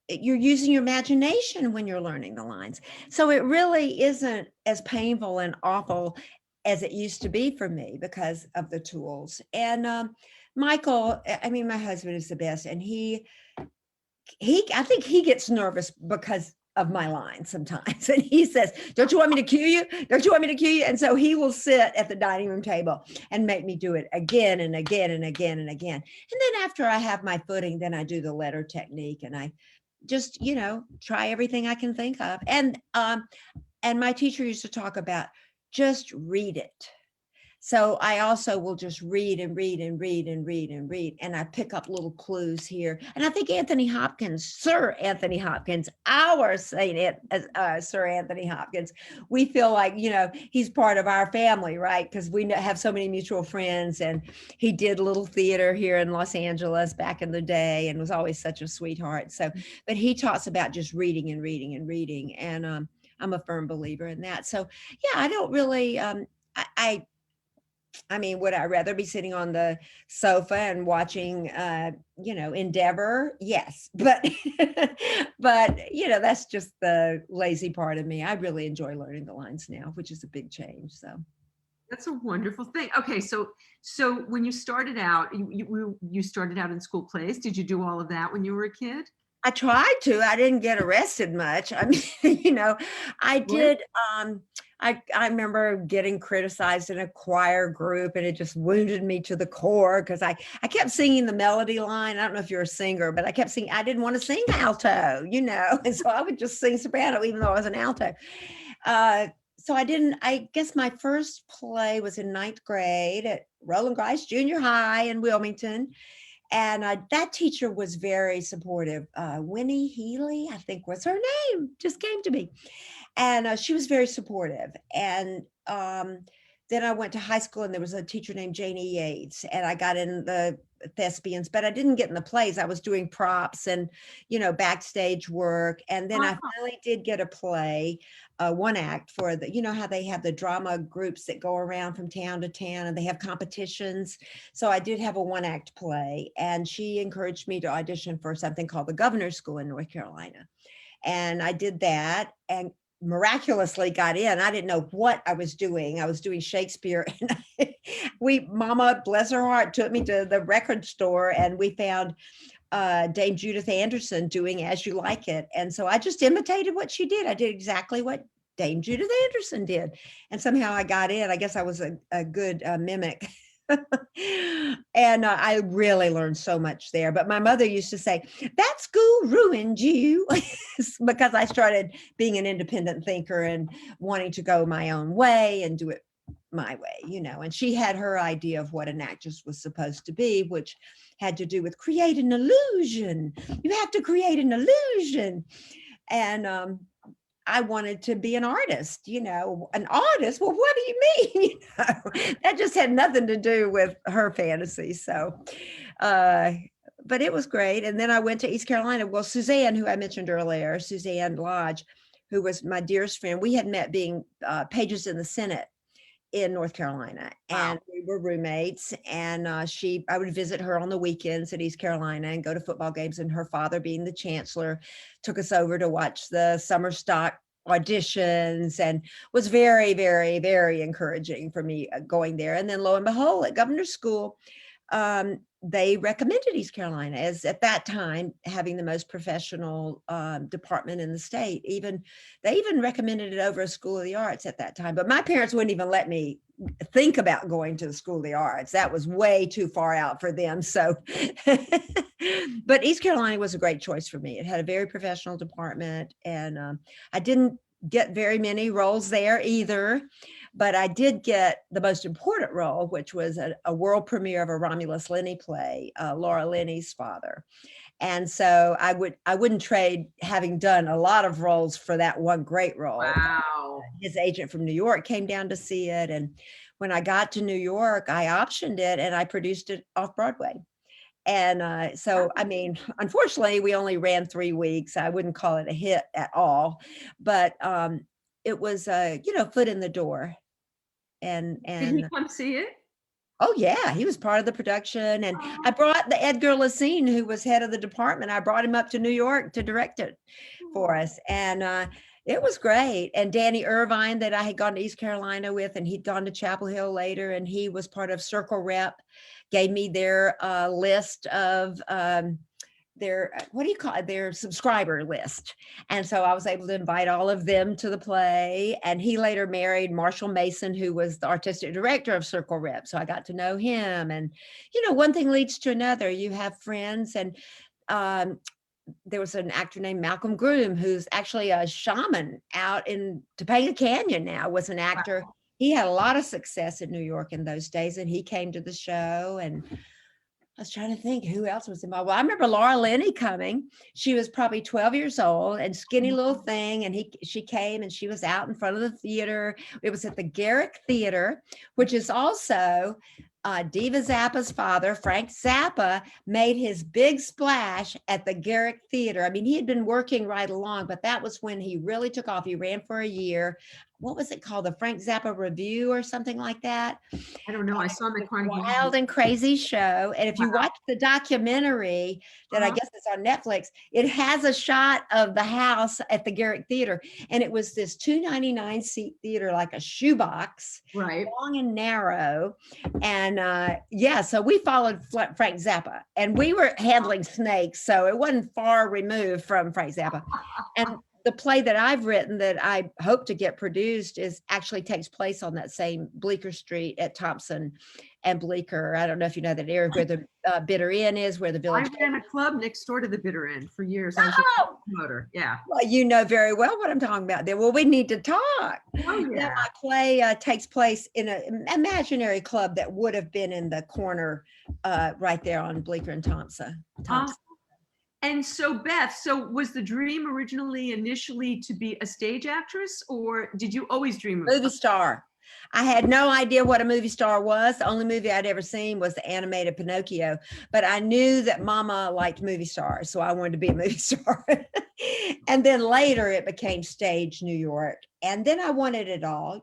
Speaker 2: You're using your imagination when you're learning the lines. So it really isn't as painful and awful as it used to be for me because of the tools. And Michael, I mean, my husband is the best, and I think he gets nervous because of my lines sometimes. And he says, don't you want me to cue you? Don't you want me to cue you? And so he will sit at the dining room table and make me do it again and again and again and again. And then after I have my footing, then I do the letter technique, and I just, try everything I can think of. And my teacher used to talk about just read it. So I also will just read and read and read and read and read. And I pick up little clues here. And I think Sir Anthony Hopkins, our Sir Anthony Hopkins, we feel like, he's part of our family, right? Because we have so many mutual friends. And he did little theater here in Los Angeles back in the day and was always such a sweetheart. So, but he talks about just reading and reading and reading. And I'm a firm believer in that. So yeah, I don't really, I mean, would I rather be sitting on the sofa and watching, Endeavor? Yes, but, that's just the lazy part of me. I really enjoy learning the lines now, which is a big change. So
Speaker 1: That's a wonderful thing. Okay, so when you started out, you started out in school plays. Did you do all of that when you were a kid?
Speaker 2: I tried to. I didn't get arrested much. I mean, I did. I remember getting criticized in a choir group, and it just wounded me to the core because I kept singing the melody line. I don't know if you're a singer, but I kept singing. I didn't want to sing alto, and so I would just sing soprano, even though I was an alto. So I didn't. I guess my first play was in ninth grade at Roland Grice Junior High in Wilmington. And that teacher was very supportive. Winnie Healy, I think was her name, just came to me. And she was very supportive. And then I went to high school, and there was a teacher named Janie Yates, and I got in the thespians, but I didn't get in the plays. I was doing props and, backstage work. And then I finally did get a play, one act for how they have the drama groups that go around from town to town and they have competitions. So I did have a one act play, and she encouraged me to audition for something called the Governor's School in North Carolina. And I did that and miraculously got in. I didn't know what I was doing. I was doing Shakespeare, and Mama, bless her heart, took me to the record store, and we found Dame Judith Anderson doing As You Like It. And so I just imitated what she did. I did exactly what Dame Judith Anderson did. And somehow I got in. I guess I was a good mimic. And I really learned so much there. But my mother used to say, that school ruined you, because I started being an independent thinker and wanting to go my own way and do it my way, and she had her idea of what an actress was supposed to be, which had to do with create an illusion. You have to create an illusion. And I wanted to be an artist, an artist. Well, what do you mean? That just had nothing to do with her fantasy. So, but it was great. And then I went to East Carolina. Well, Suzanne, who I mentioned earlier, Suzanne Lodge, who was my dearest friend, we had met being pages in the Senate in North Carolina, and we were roommates. And I would visit her on the weekends at East Carolina and go to football games. And her father, being the chancellor, took us over to watch the summer stock auditions, and was very, very, very encouraging for me going there. And then lo and behold, at governor's school, they recommended East Carolina as, at that time, having the most professional department in the state. They even recommended it over a School of the Arts at that time. But my parents wouldn't even let me think about going to the School of the Arts. That was way too far out for them. So, but East Carolina was a great choice for me. It had a very professional department, and I didn't get very many roles there either. But I did get the most important role, which was a world premiere of a Romulus Linney play, Laura Linney's father. And so I wouldn't trade having done a lot of roles for that one great role.
Speaker 1: Wow.
Speaker 2: His agent from New York came down to see it. And when I got to New York, I optioned it and I produced it off Broadway. And so, I mean, unfortunately, we only ran 3 weeks. I wouldn't call it a hit at all, but it was foot in the door.
Speaker 1: Did he come see it?
Speaker 2: Oh yeah, he was part of the production. And I brought the Edgar Lacine, who was head of the department. I brought him up to New York to direct it for us. And it was great. And Danny Irvine, that I had gone to East Carolina with, and he'd gone to Chapel Hill later, and he was part of Circle Rep, gave me their list of their subscriber list. And so I was able to invite all of them to the play. And he later married Marshall Mason, who was the artistic director of Circle Rep. So I got to know him. And, one thing leads to another. You have friends. And there was an actor named Malcolm Groom, who's actually a shaman out in Topanga Canyon now, was an actor. Wow. He had a lot of success in New York in those days, and he came to the show. And I was trying to think who else was involved. Well, I remember Laura Linney coming. She was probably 12 years old and skinny little thing. And she came, and she was out in front of the theater. It was at the Garrick Theater, which is also Diva Zappa's father, Frank Zappa, made his big splash at the Garrick Theater. I mean, he had been working right along, but that was when he really took off. He ran for a year. What was it called? The Frank Zappa Review or something like that?
Speaker 1: I don't know. I saw the Carnegie.
Speaker 2: Wild and crazy show. And if you watch the documentary that I guess is on Netflix, it has a shot of the house at the Garrick Theater. And it was this 299 seat theater, like a shoebox,
Speaker 1: right,
Speaker 2: long and narrow. And so we followed Frank Zappa, and we were handling snakes. So it wasn't far removed from Frank Zappa. And the play that I've written that I hope to get produced actually takes place on that same Bleecker Street at Thompson and Bleecker. I don't know if you know that area where the Bitter Inn is, where the Village.
Speaker 1: I ran a club next door to the Bitter Inn for years. I was a promoter. Yeah.
Speaker 2: Well, you know very well what I'm talking about there. Well, we need to talk.
Speaker 1: Oh, yeah.
Speaker 2: My play takes place in an imaginary club that would have been in the corner right there on Bleecker and Thompson.
Speaker 1: And so, Beth, was the dream initially to be a stage actress, or did you always dream of
Speaker 2: movie star? I had no idea what a movie star was. The only movie I'd ever seen was the animated Pinocchio, but I knew that Mama liked movie stars, so I wanted to be a movie star. And then later it became stage New York, and then I wanted it all.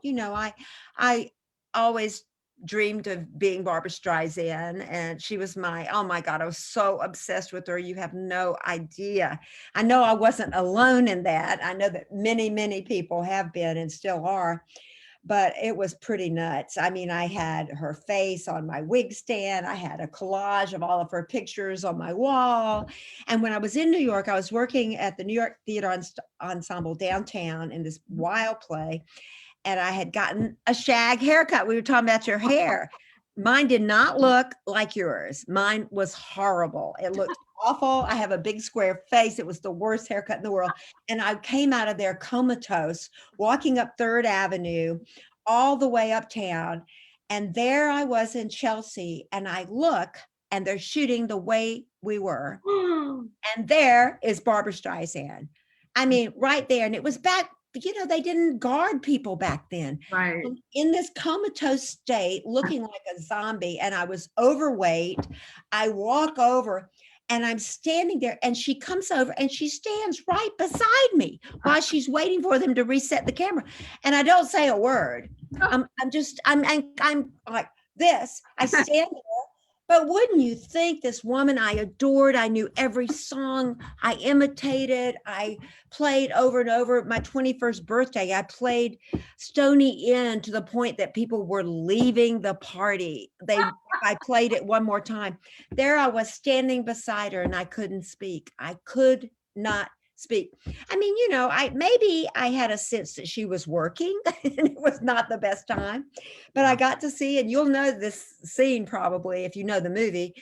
Speaker 2: I always dreamed of being Barbra Streisand, and she was oh my God, I was so obsessed with her. You have no idea. I know I wasn't alone in that. I know that many, many people have been and still are, but it was pretty nuts. I mean, I had her face on my wig stand. I had a collage of all of her pictures on my wall. And when I was in New York, I was working at the New York Theater Ensemble downtown in this wild play. And I had gotten a shag haircut. We were talking about your hair. Mine did not look like yours. Mine was horrible. It looked awful. I have a big square face. It was the worst haircut in the world. And I came out of there comatose, walking up 3rd Avenue, all the way uptown. And there I was in Chelsea. And I look, and they're shooting the way we were. And there is Barbra Streisand. I mean, right there. And it was back they didn't guard people back then.
Speaker 1: Right.
Speaker 2: I'm in this comatose state, looking like a zombie, and I was overweight. I walk over and I'm standing there, and she comes over and she stands right beside me while she's waiting for them to reset the camera. And I don't say a word. I'm like this. I stand there. But wouldn't you think, this woman I adored, I knew every song, I imitated, I played over and over. My 21st birthday, I played Stony Inn to the point that people were leaving the party. I played it one more time. There I was standing beside her, and I couldn't speak. I could not speak. I mean, maybe I had a sense that she was working and it was not the best time, but I got to see, and you'll know this scene probably if you know the movie,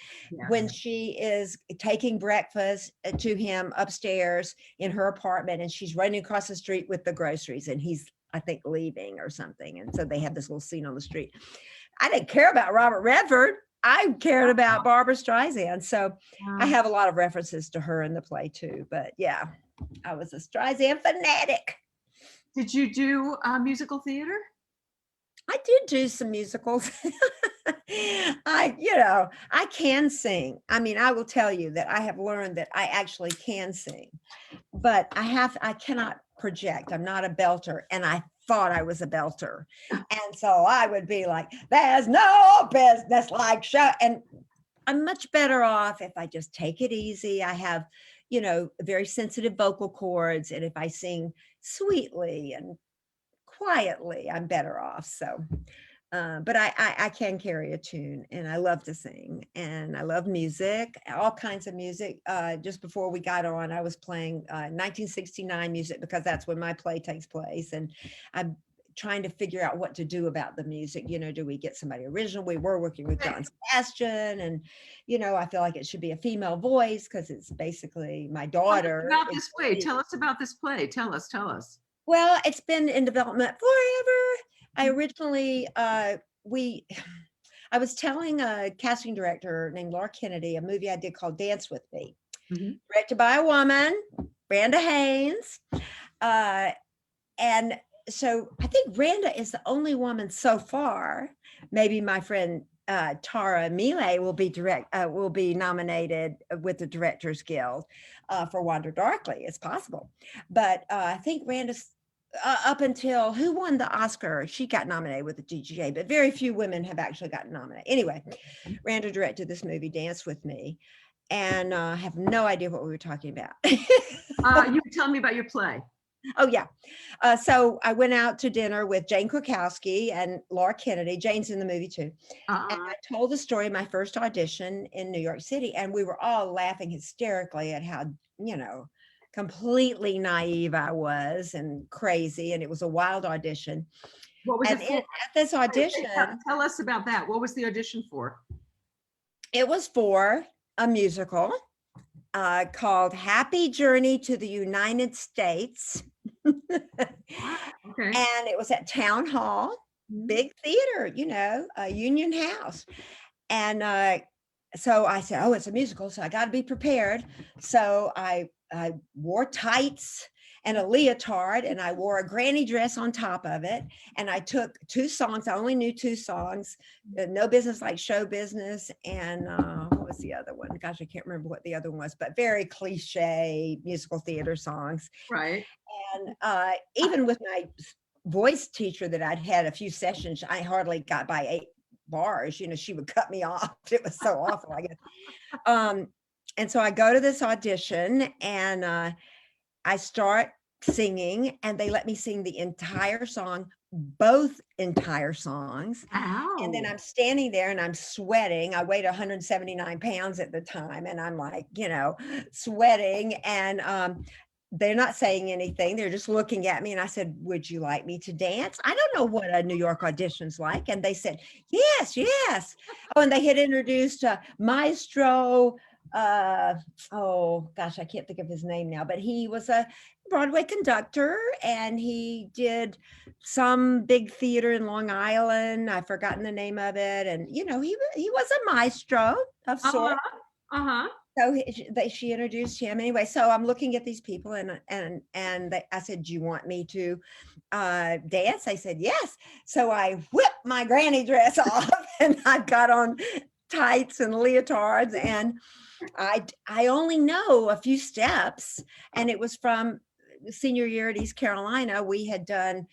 Speaker 2: when she is taking breakfast to him upstairs in her apartment, and she's running across the street with the groceries, and he's, I think, leaving or something. And so they have this little scene on the street. I didn't care about Robert Redford. I cared about Barbara Streisand. So I have a lot of references to her in the play too, but yeah, I was a Streisand fanatic.
Speaker 1: Did you do musical theater?
Speaker 2: I did do some musicals. I can sing. I mean, I will tell you that I have learned that I actually can sing, but I cannot project. I'm not a belter, and I thought I was a belter. And so I would be like, there's no business like show. And I'm much better off if I just take it easy. I have, very sensitive vocal cords. And if I sing sweetly and quietly, I'm better off. So, but I can carry a tune, and I love to sing, and I love music, all kinds of music. Just before we got on, I was playing 1969 music, because that's when my play takes place. And I'm trying to figure out what to do about the music. Do we get somebody original? We were working with John Sebastian, and, I feel like it should be a female voice because it's basically my daughter.
Speaker 1: About this play. Tell us about this play. Tell us.
Speaker 2: Well, it's been in development forever. I originally, I was telling a casting director named Laura Kennedy, a movie I did called Dance With Me, directed by a woman, Randa Haynes. And so I think Randa is the only woman so far. Maybe my friend Tara Mile will be nominated with the Directors Guild for Wander Darkly. It's possible, but I think Randa's up until who won the Oscar, she got nominated with the DGA, but very few women have actually gotten nominated. Anyway, Randa directed this movie, Dance With Me, and I have no idea what we were talking about.
Speaker 1: You can tell me about your play.
Speaker 2: Oh, yeah. So I went out to dinner with Jane Krakowski and Laura Kennedy. Jane's in the movie too. And I told the story of my first audition in New York City, and we were all laughing hysterically at how, completely naive I was and crazy. And it was a wild audition.
Speaker 1: What was
Speaker 2: at this audition?
Speaker 1: Tell us about that. What was the audition for?
Speaker 2: It was for a musical called Happy Journey to the United States.
Speaker 1: Okay.
Speaker 2: And it was at Town Hall, big theater, a Union House. And so I said, oh, it's a musical, so I got to be prepared. So I wore tights and a leotard, and I wore a granny dress on top of it. And I took 2 songs. I only knew 2 songs, No Business Like Show Business. And what was the other one? Gosh, I can't remember what the other one was, but very cliche musical theater songs.
Speaker 1: Right.
Speaker 2: And even with my voice teacher that I'd had a few sessions, I hardly got by 8 bars. She would cut me off. It was so awful, I guess. And so I go to this audition, and I start singing, and they let me sing the entire song, both entire songs.
Speaker 1: Ow.
Speaker 2: And then I'm standing there and I'm sweating. I weighed 179 pounds at the time, and I'm like, sweating, and they're not saying anything. They're just looking at me. And I said, would you like me to dance? I don't know what a New York audition's like. And they said, yes. Oh, and they had introduced Maestro. Oh gosh, I can't think of his name now, but he was a Broadway conductor, and he did some big theater in Long Island. I've forgotten the name of it. And, he was a maestro of sorts. So she introduced him anyway. So I'm looking at these people, I said, "Do you want me to dance?" They said, "Yes." So I whipped my granny dress off, and I've got on tights and leotards, and I only know a few steps, and it was from senior year at East Carolina. We had done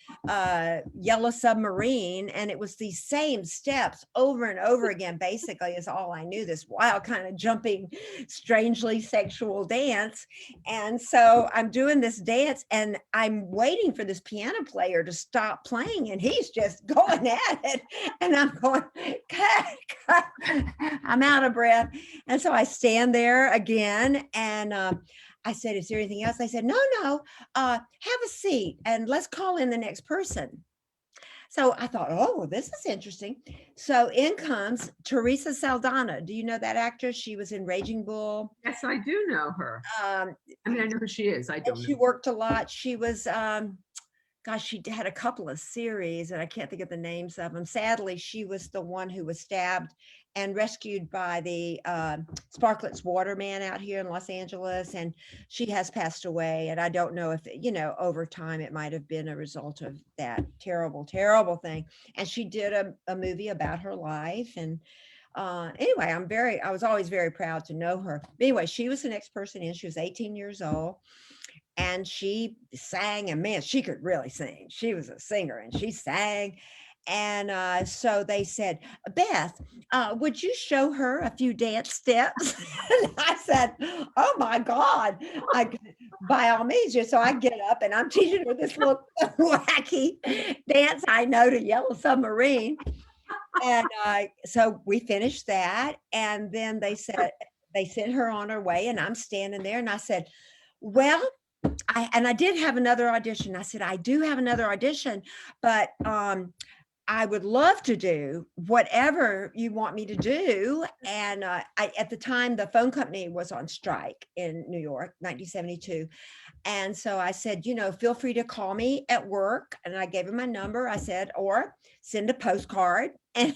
Speaker 2: Yellow Submarine, and it was these same steps over and over again, basically, is all I knew, this wild kind of jumping, strangely sexual dance. And so I'm doing this dance, and I'm waiting for this piano player to stop playing, and he's just going at it. And I'm going, cut, cut. I'm out of breath. And so I stand there again, and I said, "Is there anything else?" I said, "No, no, have a seat and let's call in the next person." So I thought, oh, well, this is interesting. So in comes Teresa Saldana. Do you know that actress? She was in Raging Bull.
Speaker 1: Yes, I do know her.
Speaker 2: Um,
Speaker 1: I mean, I know who she is. I
Speaker 2: and
Speaker 1: don't
Speaker 2: she
Speaker 1: know.
Speaker 2: worked a lot. She was, gosh, she had a couple of series, and I can't think of the names of them. Sadly, she was the one who was stabbed and rescued by the Sparkletts waterman out here in Los Angeles, and she has passed away. And I don't know if, over time it might have been a result of that terrible, terrible thing. And she did a movie about her life. And anyway, I was always very proud to know her. But anyway, she was the next person in. She was 18 years old. And she sang, and man, she could really sing. She was a singer, and she sang. And so they said, "Beth, would you show her a few dance steps?" And I said, "Oh my God, by all means." So I get up and I'm teaching her this little wacky dance I know to Yellow Submarine. And so we finished that. And then they sent her on her way, and I'm standing there, and I said, "Well," I did have another audition. I said, "I do have another audition, but I would love to do whatever you want me to do." And at the time, the phone company was on strike in New York, 1972. And so I said, "Feel free to call me at work." And I gave him my number. I said, "Or send a postcard." And,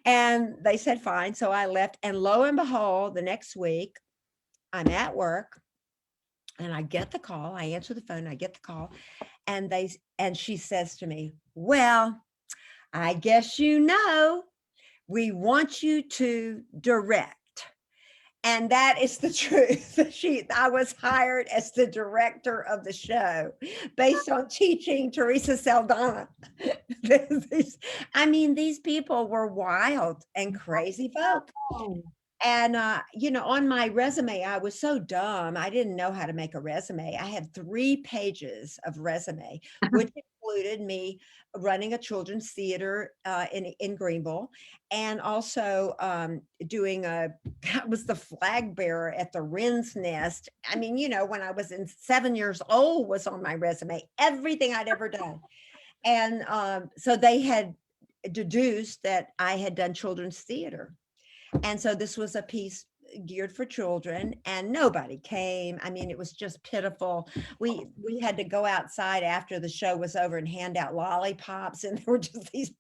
Speaker 2: and they said, fine. So I left, and lo and behold, the next week I'm at work. And I get the call, I answer the phone, I get the call, and she says to me, "Well, I guess we want you to direct." And that is the truth. I was hired as the director of the show based on teaching Teresa Saldana. These people were wild and crazy folk.
Speaker 1: Oh,
Speaker 2: And, on my resume, I was so dumb. I didn't know how to make a resume. I had 3 pages of resume, which included me running a children's theater in Greenville, and also doing I was the flag bearer at the Wren's Nest. When I was 7 years old was on my resume, everything I'd ever done. And so they had deduced that I had done children's theater. And so this was a piece geared for children, and nobody came. It was just pitiful. We had to go outside after the show was over and hand out lollipops, and there were just these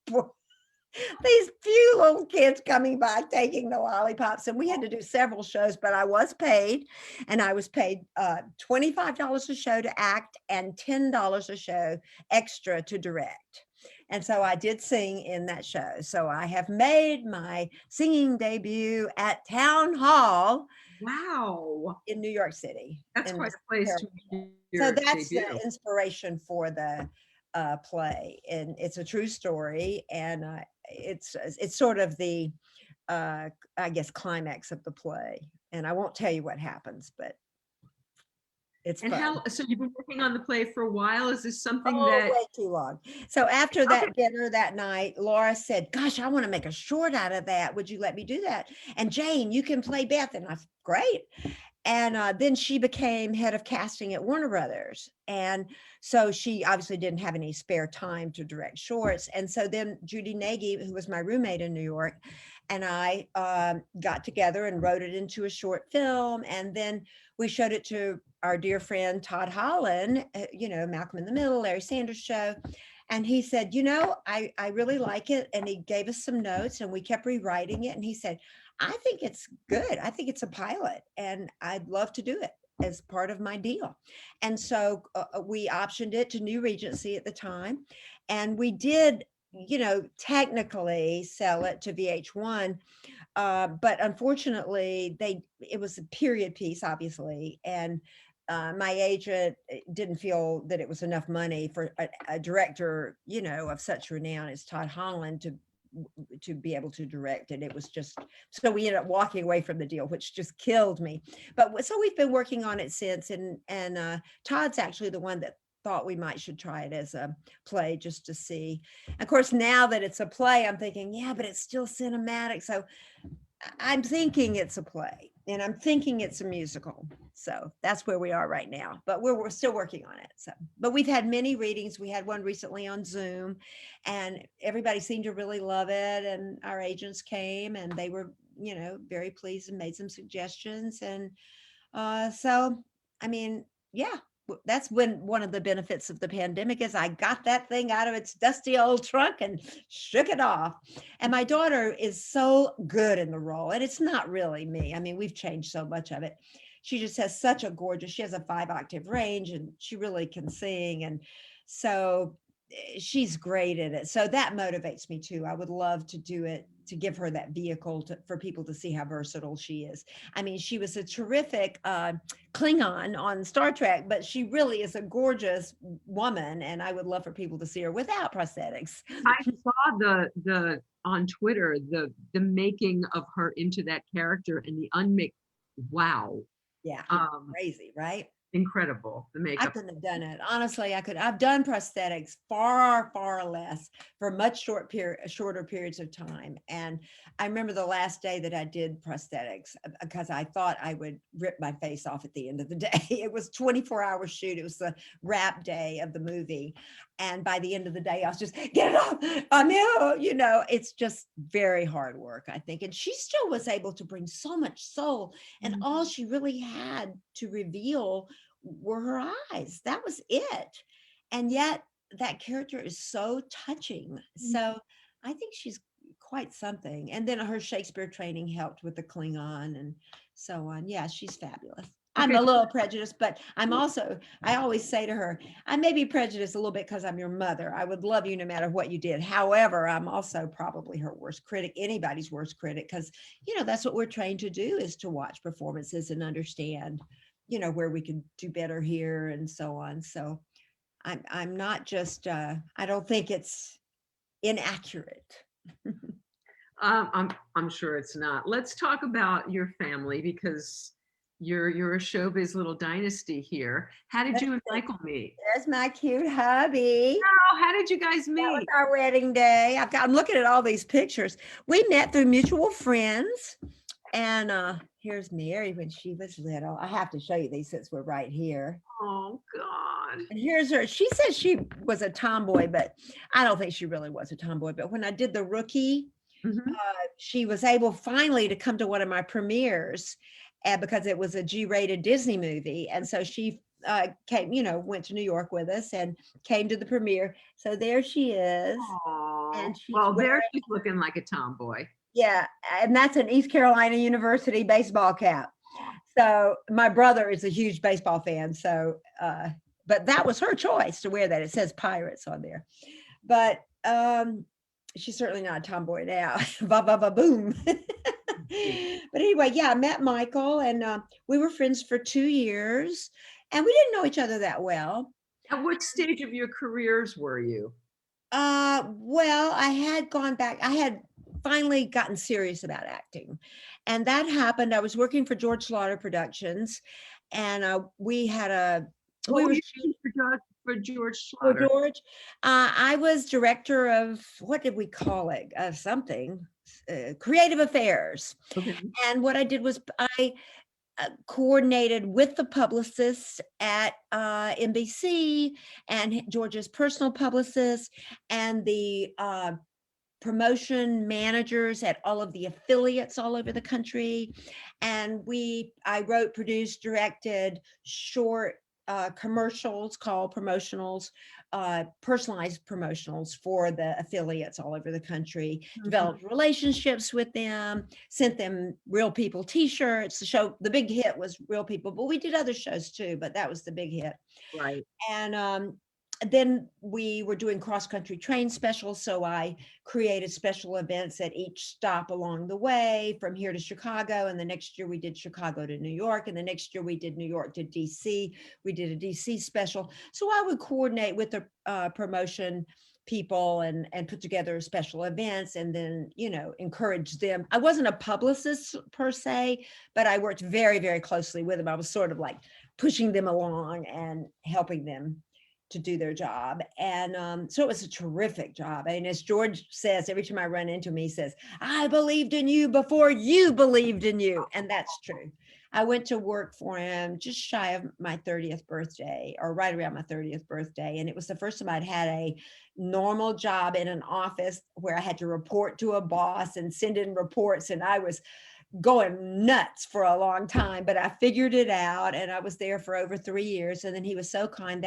Speaker 2: few little kids coming by taking the lollipops. And we had to do several shows, but I was paid, and I was paid $25 a show to act and $10 a show extra to direct. And so I did sing in that show. So I have made my singing debut at Town Hall.
Speaker 1: wow.
Speaker 2: In New York City.
Speaker 1: That's quite a place to make
Speaker 2: So
Speaker 1: your
Speaker 2: that's
Speaker 1: debut.
Speaker 2: the inspiration for the play, and it's a true story, and it's sort of the I guess climax of the play. And I won't tell you what happens, but it's
Speaker 1: And
Speaker 2: fun.
Speaker 1: so you've been working on the play for a while? Is this something
Speaker 2: Oh,
Speaker 1: that?
Speaker 2: way too long. So after that dinner that night, Laura said, "Gosh, I want to make a short out of that. Would you let me do that? And Jane, you can play Beth." And I said, "Great." And then she became head of casting at Warner Brothers. And so she obviously didn't have any spare time to direct shorts. And so then Judy Nagy, who was my roommate in New York, and I got together and wrote it into a short film. And then we showed it to our dear friend Todd Holland, Malcolm in the Middle, Larry Sanders Show. And he said, you know, I really like it. And he gave us some notes and we kept rewriting it. And he said, I think it's good. I think it's a pilot and I'd love to do it as part of my deal. And so we optioned it to New Regency at the time. And we did, you know, technically sell it to VH1. But unfortunately, it was a period piece, obviously. And my agent didn't feel that it was enough money for a director, you know, of such renown as Todd Holland to be able to direct it. It was just, so we ended up walking away from the deal, which just killed me. But so we've been working on it since, and Todd's actually the one that thought we should try it as a play just to see. Of course, now that it's a play, I'm thinking, yeah, but it's still cinematic. So I'm thinking it's a play and I'm thinking it's a musical. So that's where we are right now, but we're still working on it. So, but we've had many readings. We had one recently on Zoom and everybody seemed to really love it. And our agents came and they were, you know, very pleased and made some suggestions. And so, I mean, yeah, that's when one of the benefits of the pandemic is I got that thing out of its dusty old trunk and shook it off. And my daughter is so good in the role. And it's not really me. I mean, we've changed so much of it. She just has such a gorgeous, she has a 5-octave range and she really can sing. And so she's great at it. So that motivates me too. I would love to do it, to give her that vehicle for people to see how versatile she is. I mean, she was a terrific Klingon on Star Trek, but she really is a gorgeous woman. And I would love for people to see her without prosthetics.
Speaker 1: I saw the on Twitter, the making of her into that character and the unmake. Wow.
Speaker 2: Yeah, crazy, right?
Speaker 1: Incredible. The
Speaker 2: I
Speaker 1: makeup.
Speaker 2: couldn't have done it. Honestly, I could. I've done prosthetics far, far less for much shorter periods of time. And I remember the last day that I did prosthetics because I thought I would rip my face off at the end of the day. It was 24-hour shoot. It was the wrap day of the movie. And by the end of the day, I was just, get it off. I'm ill. You know, it's just very hard work, I think. And she still was able to bring so much soul. And all she really had to reveal were her eyes. That was it. And yet that character is so touching. So I think she's quite something. And then her Shakespeare training helped with the Klingon and so on. Yeah, she's fabulous. I'm a little prejudiced, but I always say to her, I may be prejudiced a little bit because I'm your mother. I would love you no matter what you did. However, I'm also probably her worst critic, anybody's worst critic, because, you know, that's what we're trained to do, is to watch performances and understand, you know, where we could do better here and so on. So I'm not just, I don't think it's inaccurate.
Speaker 1: I'm sure it's not. Let's talk about your family because you're a showbiz little dynasty here. How did you and Michael meet?
Speaker 2: There's my cute hubby.
Speaker 1: Oh, how did you guys meet?
Speaker 2: That was our wedding day. I'm looking at all these pictures. We met through mutual friends. And here's Mary when she was little. I have to show you these since we're right here.
Speaker 1: Oh, God.
Speaker 2: And here's her. She says she was a tomboy, but I don't think she really was a tomboy. But when I did The Rookie, she was able finally to come to one of my premieres because it was a G-rated Disney movie. And so she came, you know, went to New York with us and came to the premiere. So there she is.
Speaker 1: And there she's looking like a tomboy.
Speaker 2: Yeah, and that's an East Carolina University baseball cap. So my brother is a huge baseball fan. So, but that was her choice to wear that. It says Pirates on there. But she's certainly not a tomboy now. Ba ba ba boom. But anyway, yeah, I met Michael and we were friends for 2 years and we didn't know each other that well.
Speaker 1: At what stage of your careers were you?
Speaker 2: Well, I had gone back. I had finally gotten serious about acting. And that happened. I was working for George Slaughter Productions and we had a, we were
Speaker 1: for George Slaughter.
Speaker 2: For George, I was director of, what did we call it? Something, creative affairs. Okay. And what I did was I coordinated with the publicist at NBC and George's personal publicist and the promotion managers at all of the affiliates all over the country. And I wrote, produced, directed short commercials called promotionals personalized promotionals for the affiliates all over the country,
Speaker 1: Mhm.
Speaker 2: developed relationships with them, sent them Real People t-shirts. The big hit was Real People, but we did other shows too, but that was the big hit.
Speaker 1: Right.
Speaker 2: And then we were doing cross-country train specials. So I created special events at each stop along the way, from here to Chicago. And the next year we did Chicago to New York. And the next year we did New York to DC. We did a DC special. So I would coordinate with the promotion people and put together special events, and then, encourage them. I wasn't a publicist per se, but I worked very, very closely with them. I was sort of like pushing them along and helping them to do their job. And so it was a terrific job. And as George says, every time I run into him, he says, I believed in you before you believed in you. And that's true. I went to work for him just shy of my 30th birthday, or right around my 30th birthday. And it was the first time I'd had a normal job in an office where I had to report to a boss and send in reports. And I was going nuts for a long time, but I figured it out, and I was there for over 3 years. And then he was so kind.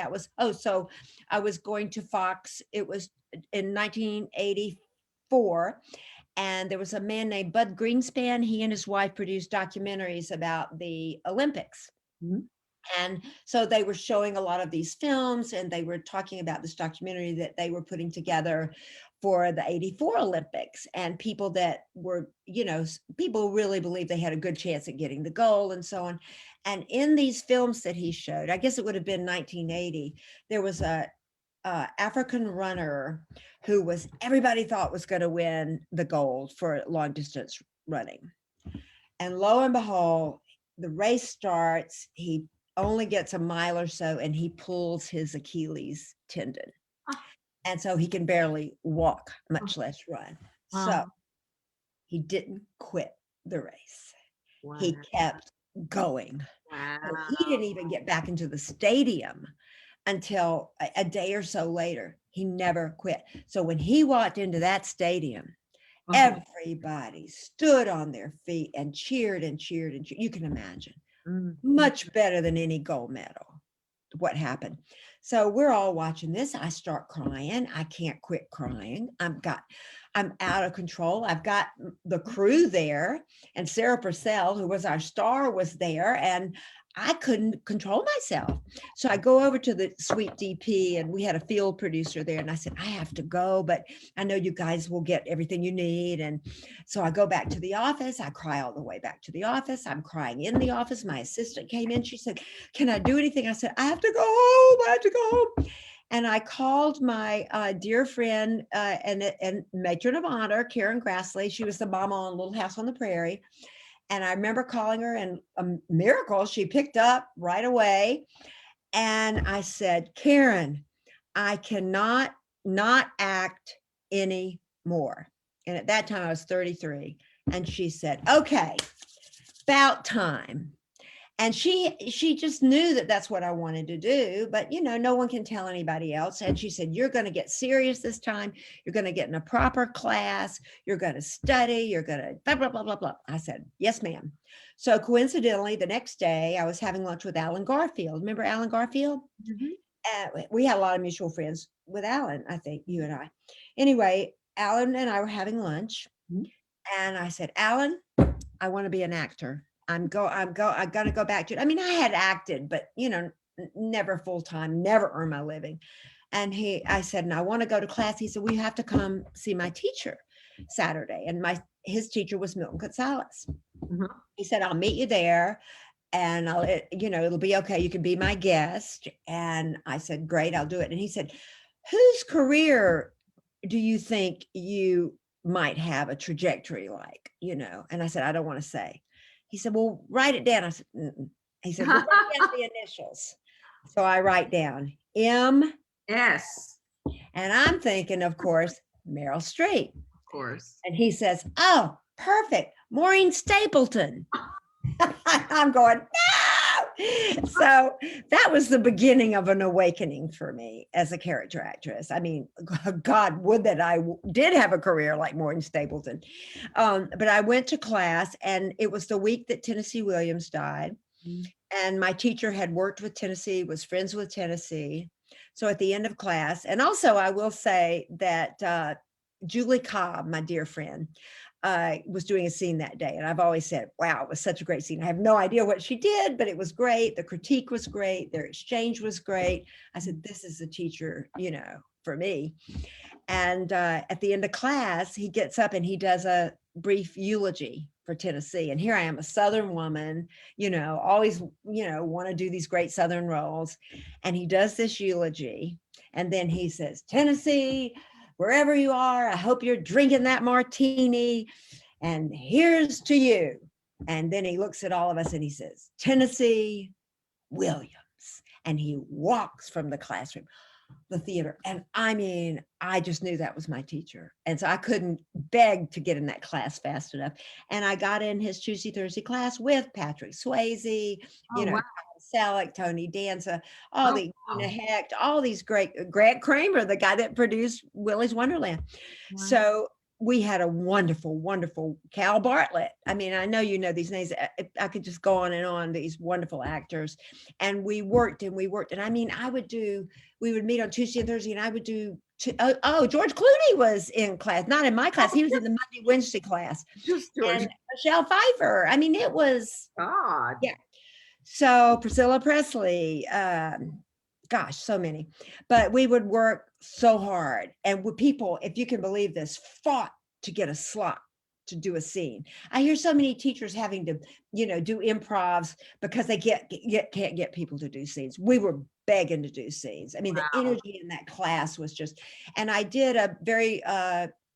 Speaker 2: So I was going to Fox. It was in 1984. And there was a man named Bud Greenspan. He and his wife produced documentaries about the Olympics.
Speaker 1: Mhm.
Speaker 2: And so they were showing a lot of these films, and they were talking about this documentary that they were putting together for the 84 Olympics, and people that were, people really believed they had a good chance at getting the gold and so on. And in these films that he showed, I guess it would have been 1980, there was a African runner who everybody thought was going to win the gold for long distance running. And lo and behold, the race starts, he only gets a mile or so, and he pulls his Achilles tendon. And so he can barely walk, much less run. So he didn't quit the race.
Speaker 1: Wow.
Speaker 2: He kept going.
Speaker 1: Wow.
Speaker 2: So he didn't even get back into the stadium until a day or so later. He never quit. So when he walked into that stadium, everybody stood on their feet and cheered and cheered and cheered. You can imagine. Much better than any gold medal, what happened. So we're all watching this. I start crying. I can't quit crying. I'm out of control. I've got the crew there, and Sarah Purcell, who was our star, was there, and I couldn't control myself. So I go over to the sweet DP, and we had a field producer there, and I said, I have to go, but I know you guys will get everything you need. And so I go back to the office. I cry all the way back to the office. I'm crying in the office. My assistant came in. She said, can I do anything? I said, I have to go home. I have to go home. And I called my dear friend and matron of honor, Karen Grassley. She was the mama on Little House on the Prairie. And I remember calling her, and a miracle, she picked up right away. And I said, Karen, I cannot not act anymore. And at that time I was 33. And she said, okay, about time. And she just knew that that's what I wanted to do, but no one can tell anybody else. And she said, you're going to get serious this time. You're going to get in a proper class. You're going to study. You're going to blah, blah, blah, blah, blah. I said, yes, ma'am. So coincidentally, the next day I was having lunch with Alan Garfield. Remember Alan Garfield? We had a lot of mutual friends with Alan, I think, you and I. Anyway, Alan and I were having lunch, and I said, Alan, I want to be an actor. I'm gonna go back to it. I mean, I had acted, but never full time, never earned my living. And I said, and I want to go to class. He said, well, you have to come see my teacher Saturday. And his teacher was Milton Gonzalez. He said, I'll meet you there, and it'll be okay. You can be my guest. And I said, great, I'll do it. And he said, whose career do you think you might have a trajectory like, And I said, I don't want to say. He said, well, write it down. I said, mm-mm. He said, well, write down the initials. So I write down M.
Speaker 1: Yes.
Speaker 2: And I'm thinking, of course, Meryl Streep.
Speaker 1: Of course.
Speaker 2: And he says, oh, perfect. Maureen Stapleton. I'm going, no. So that was the beginning of an awakening for me as a character actress. I mean, God, would that I did have a career like Maureen Stapleton. But I went to class, and it was the week that Tennessee Williams died. And my teacher had worked with Tennessee, was friends with Tennessee. So at the end of class, and also I will say that Julie Cobb, my dear friend, was doing a scene that day. And I've always said, wow, it was such a great scene. I have no idea what she did, but it was great. The critique was great. Their exchange was great. I said, this is the teacher, for me. And at the end of class, he gets up and he does a brief eulogy for Tennessee. And here I am, a Southern woman, always, want to do these great Southern roles. And he does this eulogy. And then he says, Tennessee, wherever you are, I hope you're drinking that martini. And here's to you. And then he looks at all of us and he says, Tennessee Williams. And he walks from the classroom, the theater. And I mean, I just knew that was my teacher. And so I couldn't beg to get in that class fast enough. And I got in his Tuesday, Thursday class with Patrick Swayze,
Speaker 1: Wow.
Speaker 2: Selleck, Tony Danza, Hecht, all these great, Grant Kramer, the guy that produced Willy's Wonderland.
Speaker 1: Wow.
Speaker 2: So we had a wonderful, wonderful Cal Bartlett. I mean, I know you know these names. I could just go on and on, these wonderful actors. And we worked. And I mean, we would meet on Tuesday and Thursday, and I would do, George Clooney was in class, not in my class. He was in the Monday, Wednesday class.
Speaker 1: Just George.
Speaker 2: And Michelle Pfeiffer. I mean, it was,
Speaker 1: God.
Speaker 2: yeah. So Priscilla Presley, gosh, so many. But we would work so hard. And people, if you can believe this, fought to get a slot to do a scene. I hear so many teachers having to, do improvs because they can't get people to do scenes. We were begging to do scenes. I mean,
Speaker 1: Wow.
Speaker 2: The energy in that class was just, and I did a very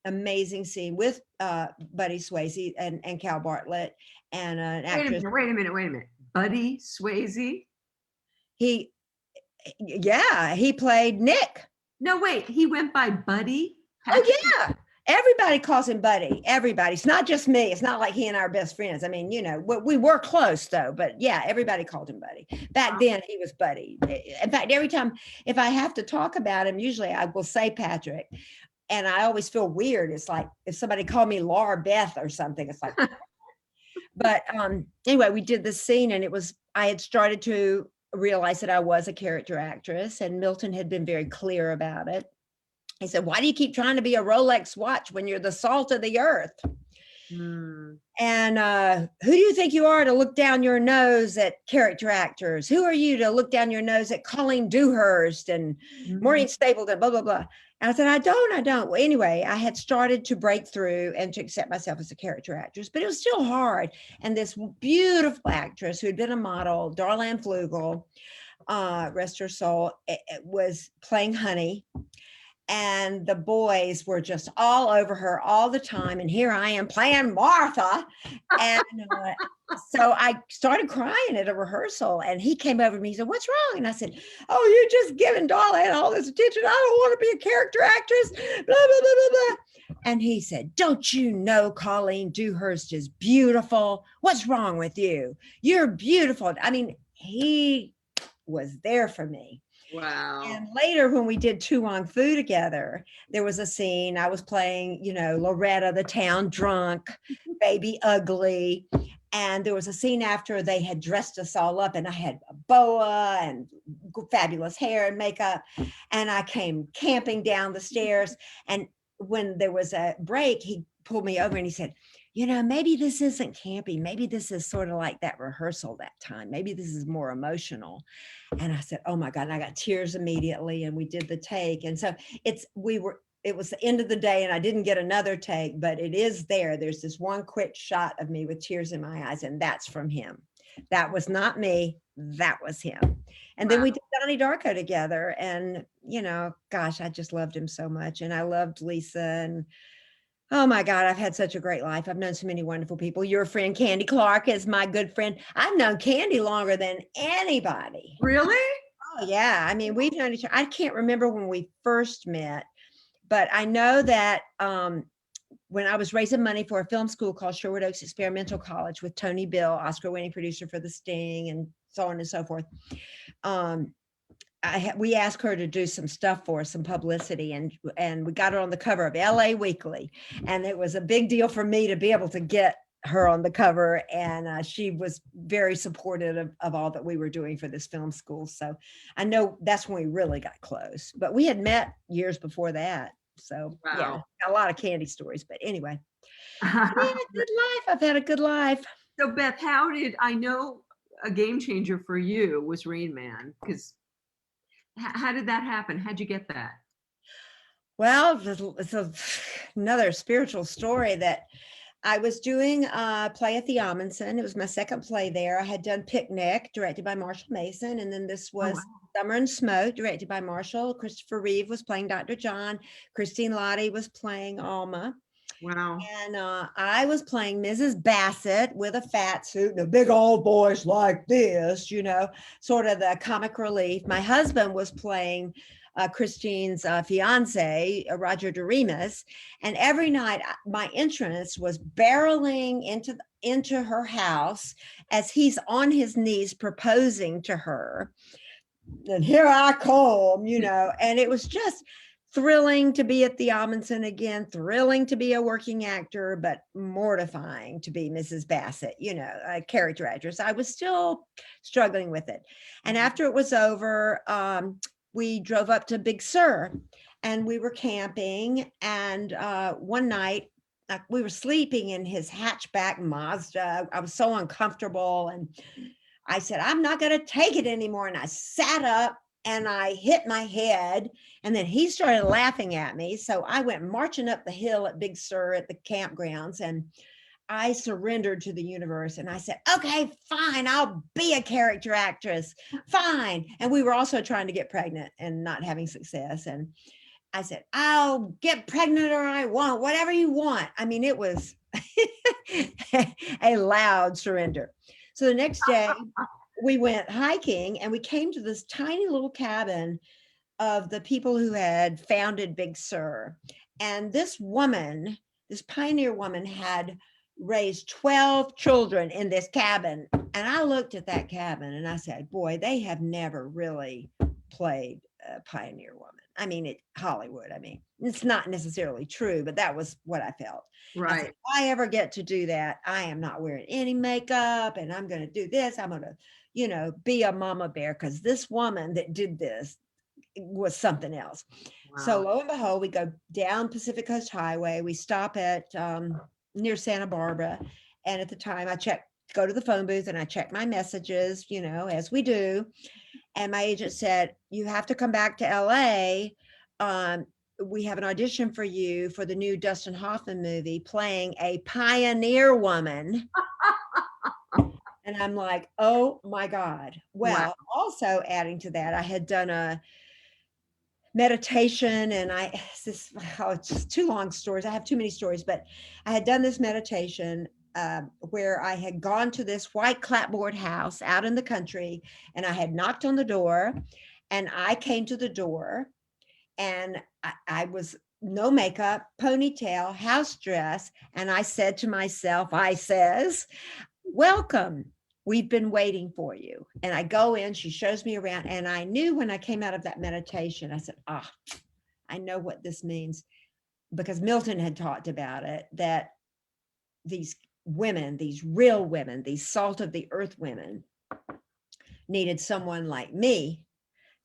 Speaker 2: amazing scene with Buddy Swayze and Cal Bartlett and an actress.
Speaker 1: Wait a minute. Buddy Swayze?
Speaker 2: He played Nick.
Speaker 1: No, wait, he went by Buddy?
Speaker 2: Oh, yeah. Everybody calls him Buddy. Everybody. It's not just me. It's not like he and I are best friends. I mean, we were close though, but yeah, everybody called him Buddy. Back then he was Buddy. In fact, every time, if I have to talk about him, usually I will say Patrick. And I always feel weird. It's like if somebody called me Laura Beth or something, it's like, but anyway, we did this scene and I had started to realize that I was a character actress, and Milton had been very clear about it. He said, why do you keep trying to be a Rolex watch when you're the salt of the earth? And who do you think you are to look down your nose at character actors? Who are you to look down your nose at Colleen Dewhurst and Maureen Stapleton, blah, blah, blah. And I said, I don't. Well, anyway, I had started to break through and to accept myself as a character actress, but it was still hard. And this beautiful actress who had been a model, Darlene Flugel, rest her soul, was playing Honey. And the boys were just all over her all the time. And here I am playing Martha. And so I started crying at a rehearsal, and he came over to me. He said, what's wrong? And I said, oh, you're just giving Darlene all this attention. I don't want to be a character actress, blah, blah, blah, blah, blah. And he said, don't you know Colleen Dewhurst is beautiful? What's wrong with you? You're beautiful. I mean, he was there for me.
Speaker 1: Wow.
Speaker 2: And later when we did Tu Wong Fu together, there was a scene. I was playing, Loretta, the town drunk, baby ugly. And there was a scene after they had dressed us all up, and I had a boa and fabulous hair and makeup. And I came camping down the stairs. And when there was a break, he pulled me over and he said, maybe this isn't campy. Maybe this is sort of like that rehearsal that time. Maybe this is more emotional. And I said, oh my God, and I got tears immediately, and we did the take. And so it was the end of the day, and I didn't get another take, but it is there. There's this one quick shot of me with tears in my eyes, and that's from him. That was not me. That was him. And then we did Donny Darko together, and, gosh, I just loved him so much. And I loved Lisa, and oh my God, I've had such a great life. I've known so many wonderful people. Your friend Candy Clark is my good friend. I've known Candy longer than anybody.
Speaker 1: Really?
Speaker 2: Oh yeah. I mean, we've known each other. I can't remember when we first met, but I know that when I was raising money for a film school called Sherwood Oaks Experimental College with Tony Bill, Oscar-winning producer for The Sting, and so on and so forth. We asked her to do some stuff for us, some publicity, and we got her on the cover of LA Weekly. And it was a big deal for me to be able to get her on the cover, and she was very supportive of all that we were doing for this film school. So I know that's when we really got close, but we had met years before that. So yeah,
Speaker 1: Wow.
Speaker 2: a lot of candy stories, but anyway, yeah, good life. I've had a good life.
Speaker 1: So Beth, I know a game changer for you was Rain Man, because how did that happen? How'd you get that?
Speaker 2: Well, it's another spiritual story that I was doing a play at the Amundsen. It was my second play there. I had done Picnic, directed by Marshall Mason, and then this
Speaker 1: Oh,
Speaker 2: was
Speaker 1: wow.
Speaker 2: Summer and Smoke, directed by Marshall. Christopher Reeve was playing Dr. John. Christine Lottie was playing Alma.
Speaker 1: Wow.
Speaker 2: And I was playing Mrs. Bassett with a fat suit and a big old voice like this, sort of the comic relief. My husband was playing Christine's fiance, Roger Doremus. And every night, my entrance was barreling into her house as he's on his knees proposing to her. And here I come, and it was just thrilling to be at the Amundsen again, thrilling to be a working actor, but mortifying to be Mrs. Bassett, a character actress. I was still struggling with it. And after it was over, we drove up to Big Sur and we were camping. And one night, we were sleeping in his hatchback Mazda. I was so uncomfortable. And I said, I'm not going to take it anymore. And I sat up and I hit my head. And then he started laughing at me. So I went marching up the hill at Big Sur at the campgrounds. And I surrendered to the universe. And I said, okay, fine, I'll be a character actress. Fine. And we were also trying to get pregnant and not having success. And I said, I'll get pregnant or I won't, whatever you want. I mean, it was a loud surrender. So the next day we went hiking and we came to this tiny little cabin of the people who had founded Big Sur. And this pioneer woman had raised 12 children in this cabin. And I looked at that cabin and I said, boy, they have never really played a pioneer woman. I mean, Hollywood, it's not necessarily true, but that was what I felt.
Speaker 1: Right.
Speaker 2: I said, if I ever get to do that, I am not wearing any makeup and I'm going to do this. I'm going to, be a mama bear because this woman that did this was something else.
Speaker 1: Wow.
Speaker 2: So lo and behold, we go down Pacific Coast Highway. We stop at near Santa Barbara. And at the time go to the phone booth and I check my messages, as we do. And my agent said, you have to come back to LA. We have an audition for you for the new Dustin Hoffman movie playing a pioneer woman. And I'm like, oh my God. Well,
Speaker 1: Wow.
Speaker 2: Also adding to that, I had done a meditation and it's just too long stories. I have too many stories, but I had done this meditation where I had gone to this white clapboard house out in the country and I had knocked on the door and I came to the door and I was no makeup, ponytail, house dress. And I said to myself, welcome. We've been waiting for you. And I go in, she shows me around. And I knew when I came out of that meditation, I said, I know what this means. Because Milton had talked about it, that these women, these real women, these salt of the earth women needed someone like me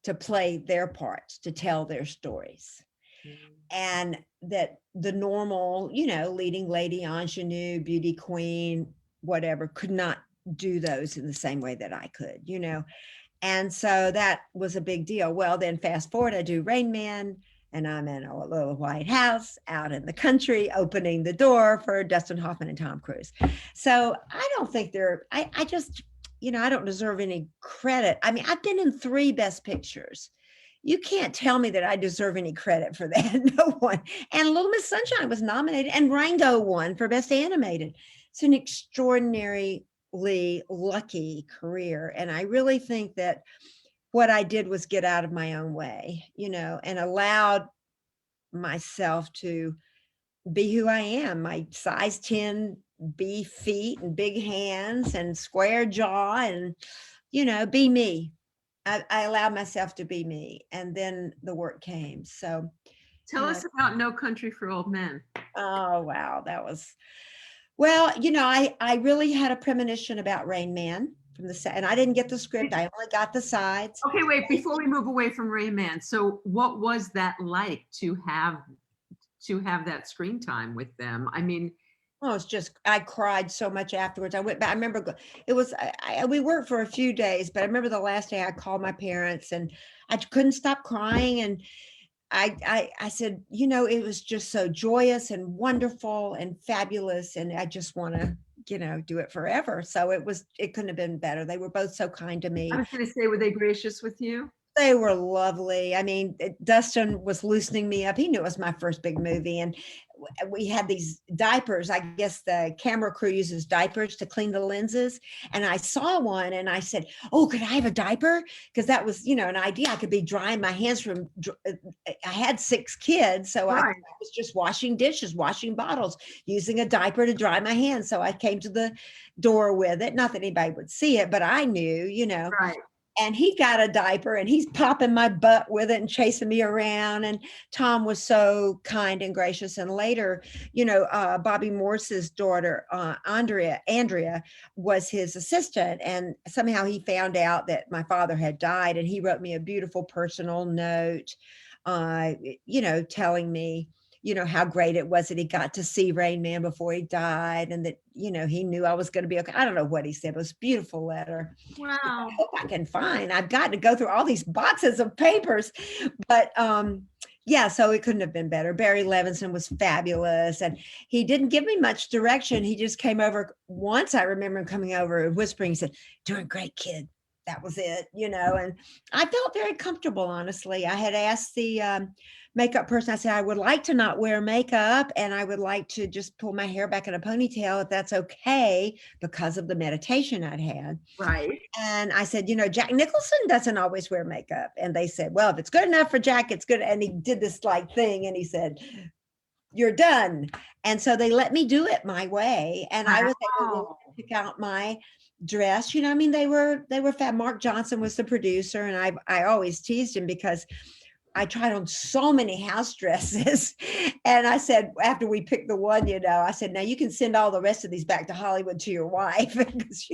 Speaker 2: to play their parts, to tell their stories. And that the normal, leading lady, ingenue, beauty queen, whatever, could not do those in the same way that I could, And so that was a big deal. Well, then fast forward, I do Rain Man and I'm in a little white house out in the country, opening the door for Dustin Hoffman and Tom Cruise. So I don't think I just, I don't deserve any credit. I've been in 3 Best Pictures. You can't tell me that I deserve any credit for that. No one. And Little Miss Sunshine was nominated and Rango won for Best Animated. It's an extraordinarily lucky career. And I really think that what I did was get out of my own way, and allowed myself to be who I am, my size 10 B feet and big hands and square jaw and, be me. I allowed myself to be me. And then the work came. So
Speaker 1: tell us about No Country for Old Men.
Speaker 2: Oh, wow. Well, I really had a premonition about Rain Man from the set, and I didn't get the script. I only got the sides.
Speaker 1: Okay, wait, before we move away from Rayman, so what was that like to have that screen time with them? I mean,
Speaker 2: Oh, it's just, I cried so much afterwards. I went back. I remember it was, we worked for a few days, but I remember the last day I called my parents and I couldn't stop crying. And I said, it was just so joyous and wonderful and fabulous. And I just want to, do it forever. So it couldn't have been better. They were both so kind to me.
Speaker 1: I was going to say, were they gracious with you?
Speaker 2: They were lovely. I mean, Dustin was loosening me up. He knew it was my first big movie. And we had these diapers. I guess the camera crew uses diapers to clean the lenses. And I saw one and I said, oh, could I have a diaper? Because that was, an idea. I could be drying my hands from, I had 6 kids. So I was just washing dishes, washing bottles, using a diaper to dry my hands. So I came to the door with it. Not that anybody would see it, but I knew,
Speaker 1: Right.
Speaker 2: And he got a diaper and he's popping my butt with it and chasing me around. And Tom was so kind and gracious. And later, Bobby Morse's daughter, Andrea was his assistant. And somehow he found out that my father had died and he wrote me a beautiful personal note, telling me, how great it was that he got to see Rain Man before he died and that, he knew I was going to be okay. I don't know what he said. It was a beautiful letter.
Speaker 1: Wow.
Speaker 2: I hope I can find. I've got to go through all these boxes of papers, but yeah, so it couldn't have been better. Barry Levinson was fabulous and he didn't give me much direction. He just came over once. I remember him coming over and whispering, he said, doing great, kid. That was it, and I felt very comfortable, honestly. I had asked the makeup person, I said, I would like to not wear makeup and I would like to just pull my hair back in a ponytail if that's okay because of the meditation I'd had.
Speaker 1: Right.
Speaker 2: And I said, Jack Nicholson doesn't always wear makeup. And they said, well, if it's good enough for Jack, it's good. And he did this thing and he said, you're done. And so they let me do it my way. And I was able to pick out my dress. They were fab. Mark Johnson was the producer. And I always teased him because I tried on so many house dresses. And I said, after we picked the one, I said, now you can send all the rest of these back to Hollywood to your wife. Because,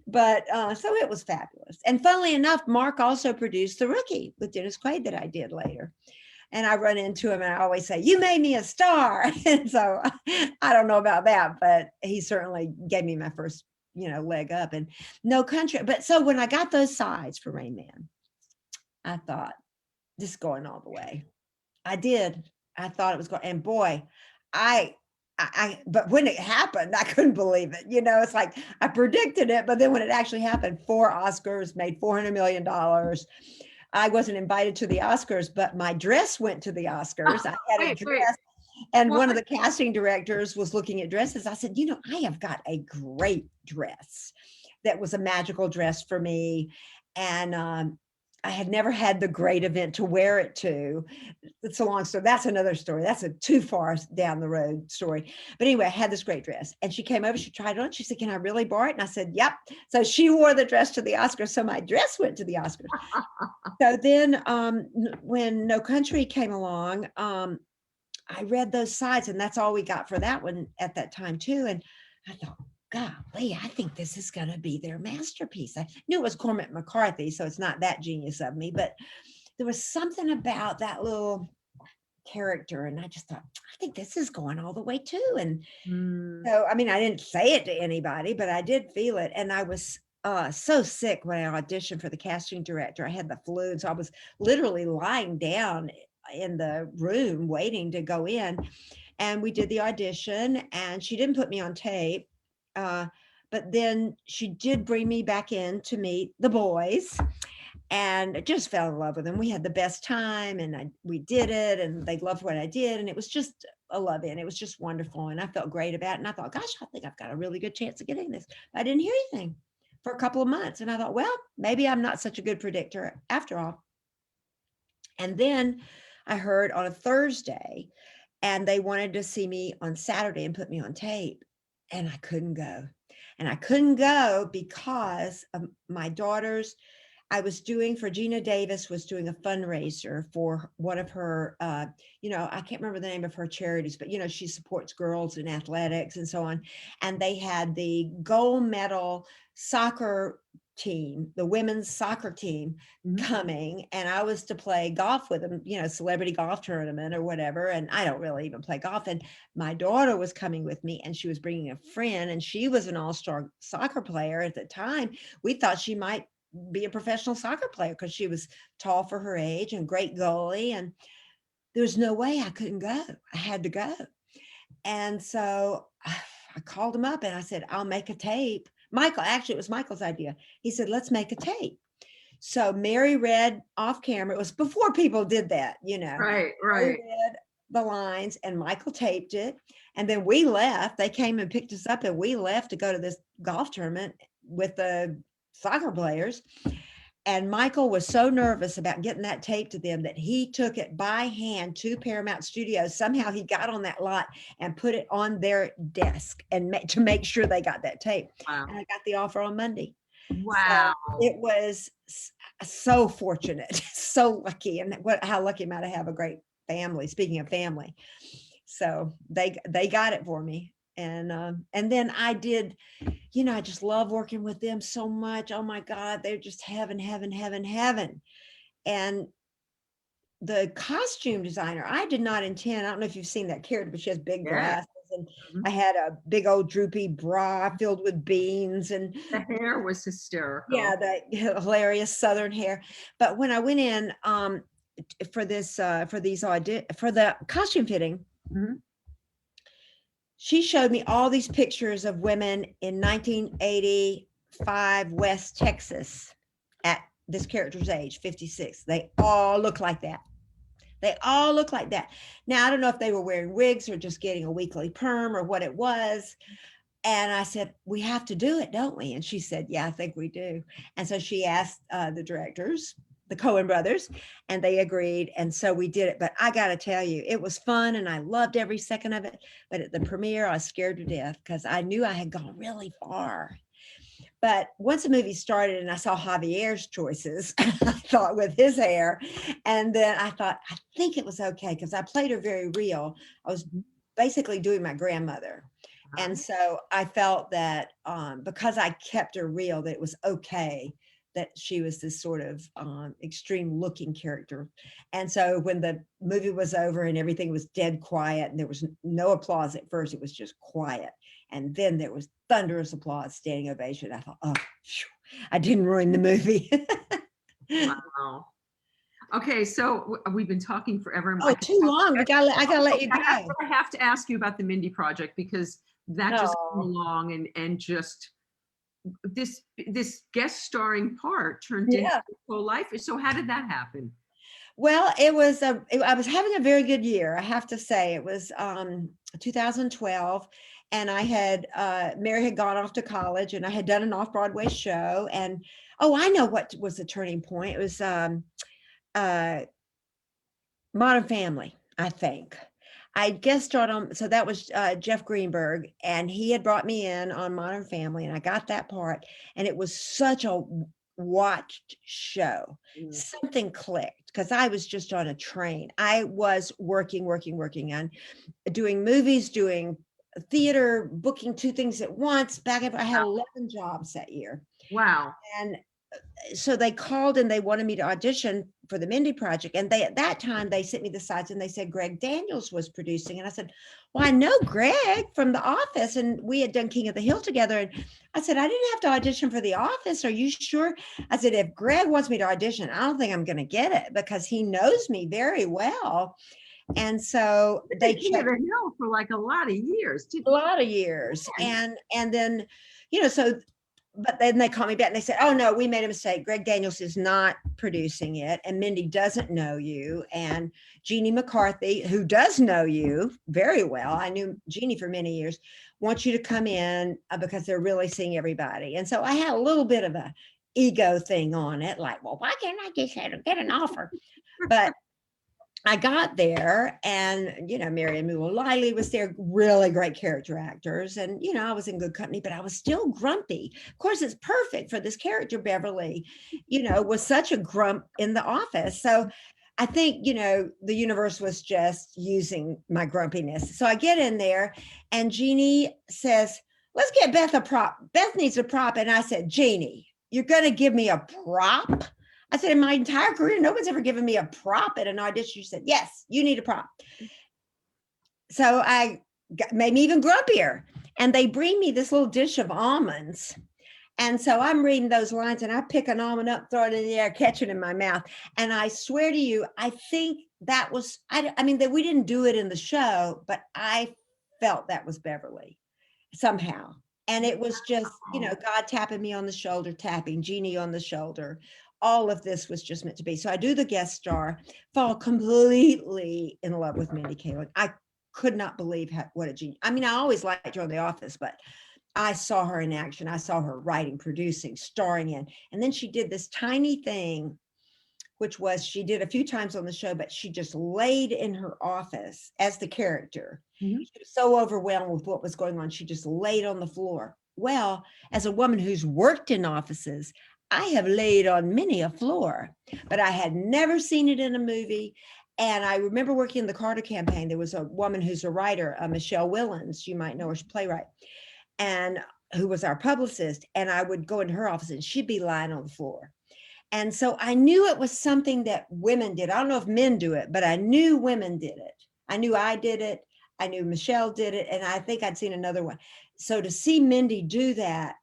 Speaker 2: but so it was fabulous. And funnily enough, Mark also produced The Rookie with Dennis Quaid that I did later. And I run into him and I always say, you made me a star. And so I don't know about that, but he certainly gave me my first, leg up. And No Country. But so when I got those sides for Rain Man, I thought, this is going all the way. I did. I thought it was going, and boy, but when it happened, I couldn't believe it. It's like I predicted it, but then when it actually happened, 4 Oscars, made $400 million. I wasn't invited to the Oscars, but my dress went to the Oscars. I had a dress. And one of the casting directors was looking at dresses. I said, I have got a great dress that was a magical dress for me. And I had never had the great event to wear it to. It's a long story. That's another story. That's a too far down the road story. But anyway, I had this great dress and she came over, she tried it on. She said, can I really borrow it? And I said, yep. So she wore the dress to the Oscars. So my dress went to the Oscars. So then when No Country came along, I read those sides and that's all we got for that one at that time too. And I thought, golly, I think this is going to be their masterpiece. I knew it was Cormac McCarthy, so it's not that genius of me, but there was something about that little character. And I just thought, I think this is going all the way too. And so, I didn't say it to anybody, but I did feel it. And I was so sick when I auditioned for the casting director. I had the flu. So I was literally lying down in the room waiting to go in. And we did the audition and she didn't put me on tape. But then she did bring me back in to meet the boys and I just fell in love with them. We had the best time and we did it and they loved what I did. And it was just a love in. It was just wonderful. And I felt great about it. And I thought, gosh, I think I've got a really good chance of getting this. I didn't hear anything for a couple of months. And I thought, well, maybe I'm not such a good predictor after all. And then I heard on a Thursday and they wanted to see me on Saturday and put me on tape. And I couldn't go. And I couldn't go because of my daughters. I was doing for Gina Davis was doing a fundraiser for one of her, I can't remember the name of her charities, but she supports girls in athletics and so on. And they had the gold medal soccer team, the women's soccer team coming, and I was to play golf with them, celebrity golf tournament or whatever. And I don't really even play golf. And my daughter was coming with me, and she was bringing a friend, and she was an all-star soccer player at the time. We thought she might be a professional soccer player because she was tall for her age and great goalie. And there was no way I couldn't go. I had to go. And so I called him up and I said, I'll make a tape. Michael, actually, it was Michael's idea. He said, let's make a tape. So Mary read off camera. It was before people did that,
Speaker 1: Right.
Speaker 2: Mary read the lines and Michael taped it. And then we left. They came and picked us up, and we left to go to this golf tournament with the soccer players. And Michael was so nervous about getting that tape to them that he took it by hand to Paramount Studios. Somehow he got on that lot and put it on their desk and to make sure they got that tape.
Speaker 1: Wow.
Speaker 2: And I got the offer on Monday.
Speaker 1: Wow.
Speaker 2: So it was so fortunate, so lucky. And how lucky am I to have a great family, speaking of family. So they got it for me. And then I did, I just love working with them so much. Oh my God, they're just heaven, heaven, heaven, heaven. And the costume designer, I did not intend, I don't know if you've seen that character, but she has big glasses, and I had a big old droopy bra filled with beans, and
Speaker 1: the hair was hysterical.
Speaker 2: Yeah, the hilarious Southern hair. But when I went in for the costume fitting, she showed me all these pictures of women in 1985 West Texas at this character's age, 56. They all look like that. They all look like that. Now, I don't know if they were wearing wigs or just getting a weekly perm or what it was. And I said, we have to do it, don't we? And she said, yeah, I think we do. And so she asked the directors, the Coen brothers, and they agreed. And so we did it. But I got to tell you, it was fun and I loved every second of it. But at the premiere, I was scared to death because I knew I had gone really far. But once the movie started and I saw Javier's choices, I thought with his hair, and then I thought, I think it was okay because I played her very real. I was basically doing my grandmother. And so I felt that because I kept her real, that it was okay that she was this sort of extreme looking character. And so when the movie was over and everything was dead quiet and there was no applause at first, it was just quiet. And then there was thunderous applause, standing ovation. I thought, oh, I didn't ruin the movie.
Speaker 1: Wow. Okay, so we've been talking forever.
Speaker 2: Oh, too long. I gotta let you go.
Speaker 1: I have to ask you about the Mindy Project because that just came along and just this guest starring part turned into whole life. So how did that happen?
Speaker 2: Well, I was having a very good year, I have to say. It was 2012, and I had Mary had gone off to college, and I had done an off-Broadway show. And I know what was the turning point. It was Modern Family, I think. I guest starred on, so that was Jeff Greenberg, and he had brought me in on Modern Family, and I got that part, and it was such a watched show. Something clicked because I was just on a train. I was working on doing movies, doing theater, booking 2 things at once. I had 11 jobs that year.
Speaker 1: Wow.
Speaker 2: And so they called and they wanted me to audition for the Mindy Project. And at that time, they sent me the sides and they said Greg Daniels was producing. And I said, well, I know Greg from The Office, and we had done King of the Hill together. And I said, I didn't have to audition for The Office. Are you sure? I said, if Greg wants me to audition, I don't think I'm going to get it because he knows me very well. And so they
Speaker 1: King of the Hill for like a lot of years.
Speaker 2: And then, but then they called me back and they said, oh no, we made a mistake. Greg Daniels is not producing it. And Mindy doesn't know you. And Jeannie McCarthy, who does know you very well, I knew Jeannie for many years, wants you to come in because they're really seeing everybody. And so I had a little bit of a ego thing on it. Like, well, why can't I get an offer? But I got there and, Marianne Muller-Liley was there, really great character actors. And, I was in good company, but I was still grumpy. Of course, it's perfect for this character. Beverly, was such a grump in the office. So I think, the universe was just using my grumpiness. So I get in there and Jeannie says, let's get Beth a prop. Beth needs a prop. And I said, Jeannie, you're going to give me a prop? I said, in my entire career, nobody's ever given me a prop at an audition. She said, yes, you need a prop. So made me even grumpier. And they bring me this little dish of almonds. And so I'm reading those lines and I pick an almond up, throw it in the air, catch it in my mouth. And I swear to you, I think that was, I mean, that we didn't do it in the show, but I felt that was Beverly somehow. And it was just, God tapping me on the shoulder, tapping Jeannie on the shoulder. All of this was just meant to be. So I do the guest star, fall completely in love with Mindy Kaling. I could not believe what a genius. I mean, I always liked her on The Office, but I saw her in action. I saw her writing, producing, starring in. And then she did this tiny thing, which was she did a few times on the show, but she just laid in her office as the character. Mm-hmm. She was so overwhelmed with what was going on. She just laid on the floor. Well, as a woman who's worked in offices, I have laid on many a floor, but I had never seen it in a movie. And I remember working in the Carter campaign. There was a woman who's a writer, Michelle Willens, you might know her, she's a playwright, and who was our publicist. And I would go into her office and she'd be lying on the floor. And so I knew it was something that women did. I don't know if men do it, but I knew women did it. I knew I did it. I knew Michelle did it. And I think I'd seen another one. So to see Mindy do that,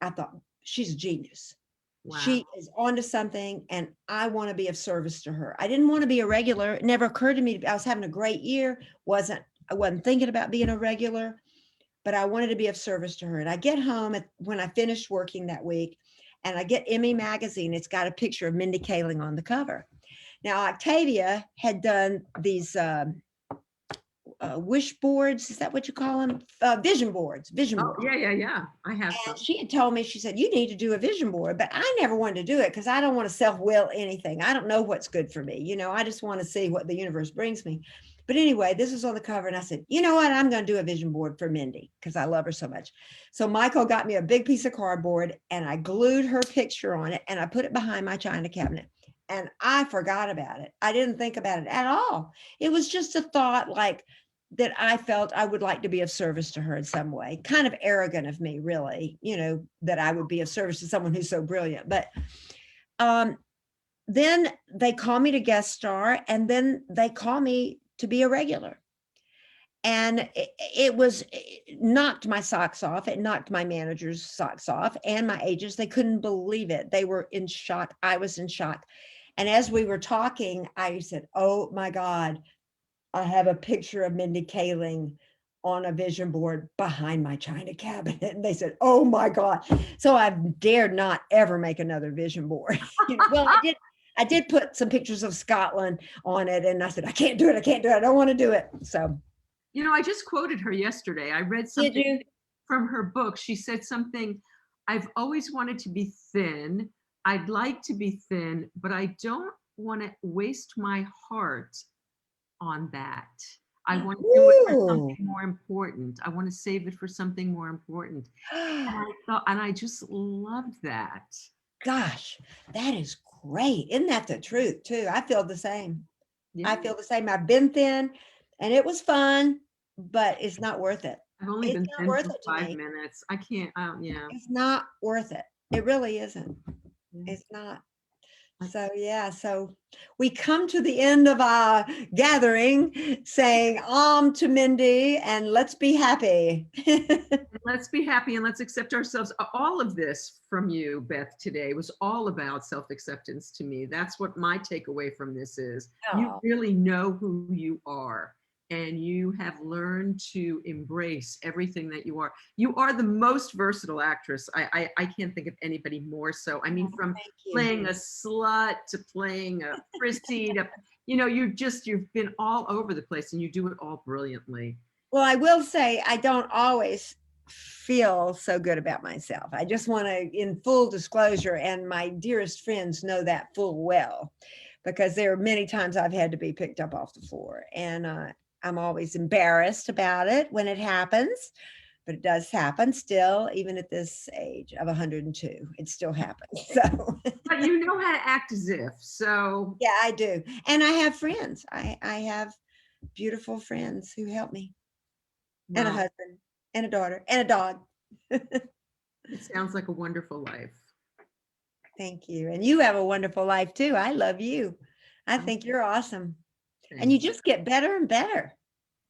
Speaker 2: I thought, she's a genius. Wow. She is onto something and I want to be of service to her. I didn't want to be a regular. It never occurred to me. I was having a great year. I wasn't thinking about being a regular, but I wanted to be of service to her. And I get home when I finished working that week and I get Emmy magazine. It's got a picture of Mindy Kaling on the cover. Now, Octavia had done these wish boards. Is that what you call them? Vision boards. Vision boards.
Speaker 1: Yeah. I have some.
Speaker 2: She had told me, she said, you need to do a vision board, but I never wanted to do it because I don't want to self-will anything. I don't know what's good for me. I just want to see what the universe brings me. But anyway, this was on the cover and I said, you know what? I'm going to do a vision board for Mindy because I love her so much. So Michael got me a big piece of cardboard and I glued her picture on it and I put it behind my china cabinet. And I forgot about it. I didn't think about it at all. It was just a thought like, that I felt I would like to be of service to her in some way. Kind of arrogant of me, really, that I would be of service to someone who's so brilliant. But then they call me to guest star and then they call me to be a regular. And it knocked my socks off. It knocked my manager's socks off and my agents. They couldn't believe it. They were in shock. I was in shock. And as we were talking, I said, oh my God, I have a picture of Mindy Kaling on a vision board behind my china cabinet. And they said, oh my God. So I dared not ever make another vision board. Well, I did put some pictures of Scotland on it. And I said, I can't do it. I don't want to do it. So,
Speaker 1: I just quoted her yesterday. I read something from her book. She said something, I've always wanted to be thin. I'd like to be thin, but I don't want to waste my heart on that. I want to do it for something more important. I want to save it for something more important. And I just loved that.
Speaker 2: Gosh, that is great. Isn't that the truth too? I feel the same. Yeah. I feel the same. I've been thin and it was fun, but it's not worth it.
Speaker 1: I've only been thin for 5 minutes. I can't,
Speaker 2: It's not worth it. It really isn't. It's not. So we come to the end of our gathering saying to Mindy and let's be happy.
Speaker 1: Let's be happy and let's accept ourselves. All of this from you, Beth, today was all about self-acceptance to me. That's what my takeaway from this is. Oh. You really know who you are. And you have learned to embrace everything that you are. You are the most versatile actress. I can't think of anybody more so. I mean, from playing a slut to playing a prissy to, you've been all over the place and you do it all brilliantly.
Speaker 2: Well, I will say I don't always feel so good about myself. I just want to, in full disclosure, and my dearest friends know that full well. because there are many times I've had to be picked up off the floor, and I'm always embarrassed about it when it happens, but it does happen still, even at this age of 102, it still happens. So
Speaker 1: But you know how to act as if, so.
Speaker 2: yeah, I do. And I have friends. I have beautiful friends who help me, and a
Speaker 1: Well,
Speaker 2: husband and a daughter and a dog.
Speaker 1: it sounds like a wonderful life.
Speaker 2: Thank you. And you have a wonderful life too. I love you. I think you're awesome. And you just get better and better.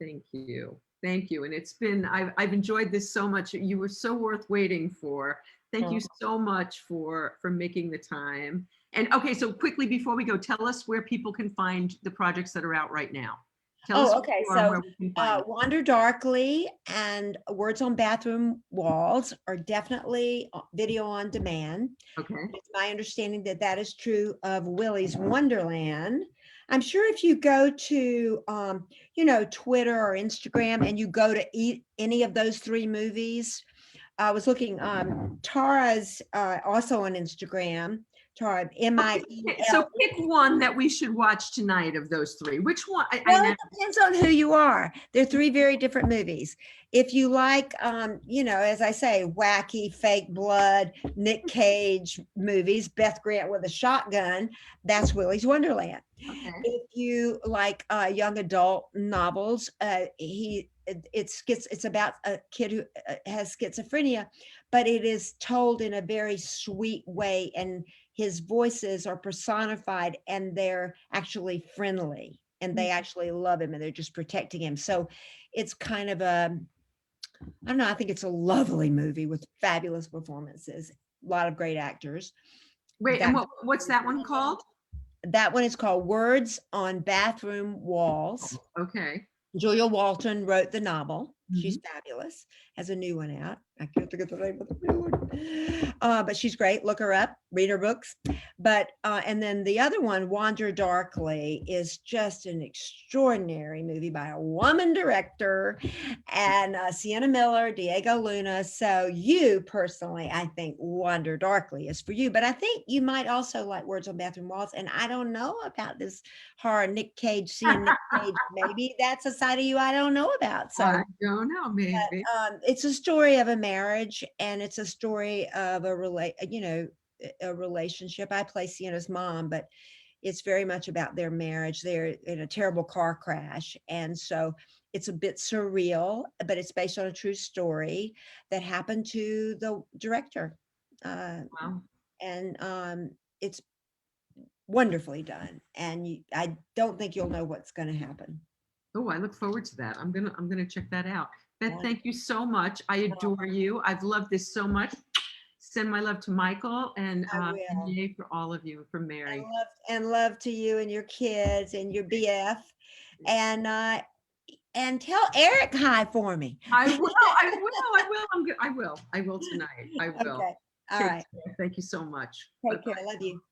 Speaker 1: Thank you. Thank you. And it's been, I've enjoyed this so much. You were so worth waiting for. Thank you so much for making the time. And okay, so quickly before we go, tell us where people can find the projects that are out right now. Tell us
Speaker 2: Okay.
Speaker 1: where
Speaker 2: So
Speaker 1: we can find them.
Speaker 2: Wander Darkly and Words on Bathroom Walls are definitely video on demand.
Speaker 1: Okay.
Speaker 2: It's my understanding that that is true of Willy's Wonderland. I'm sure if you go to, Twitter or Instagram and you go to any of those three movies, I was looking, Tara's also on Instagram, Tara, M-I-E-L.
Speaker 1: So pick one that we should watch tonight of those three. Which one?
Speaker 2: Well, it depends on who you are. They're three very different movies. If you like, as I say, wacky, fake blood, Nick Cage movies, Beth Grant with a shotgun, that's Willy's Wonderland.
Speaker 1: Okay.
Speaker 2: If you like young adult novels, it's about a kid who has schizophrenia, but it is told in a very sweet way, and his voices are personified, and they're actually friendly, and they actually love him, and they're just protecting him. So it's kind of I don't know, I think it's a lovely movie with fabulous performances, a lot of great actors.
Speaker 1: Wait, and what's that one called?
Speaker 2: That one is called Words on Bathroom Walls.
Speaker 1: Okay.
Speaker 2: Julia Walton wrote the novel. She's fabulous. Has a new one out. I can't think of the name of the new one. But she's great. Look her up, read her books. But and then the other one, Wander Darkly, is just an extraordinary movie by a woman director, and Sienna Miller, Diego Luna. So you personally, I think Wander Darkly is for you. But I think you might also like Words on Bathroom Walls. And I don't know about this horror Nick Cage, seeing Nick Cage. Maybe that's a side of you I don't know about. So
Speaker 1: I don't know, maybe.
Speaker 2: but, it's a story of a marriage, and it's a story of a relationship. I play Sienna's mom, but it's very much about their marriage. They're in a terrible car crash, and so it's a bit surreal, but it's based on a true story that happened to the director.
Speaker 1: Wow.
Speaker 2: And it's wonderfully done, and I don't think you'll know what's going to happen.
Speaker 1: Oh, I look forward to that. I'm gonna check that out. Beth, thank you so much. I adore you. I've loved this so much. Send my love to Michael and yay for all of you, for Mary.
Speaker 2: And love to you and your kids and your BF. And tell Eric hi for me.
Speaker 1: I will. I will tonight. I will.
Speaker 2: Okay. All right.
Speaker 1: Thank you so much.
Speaker 2: Take care. Love you.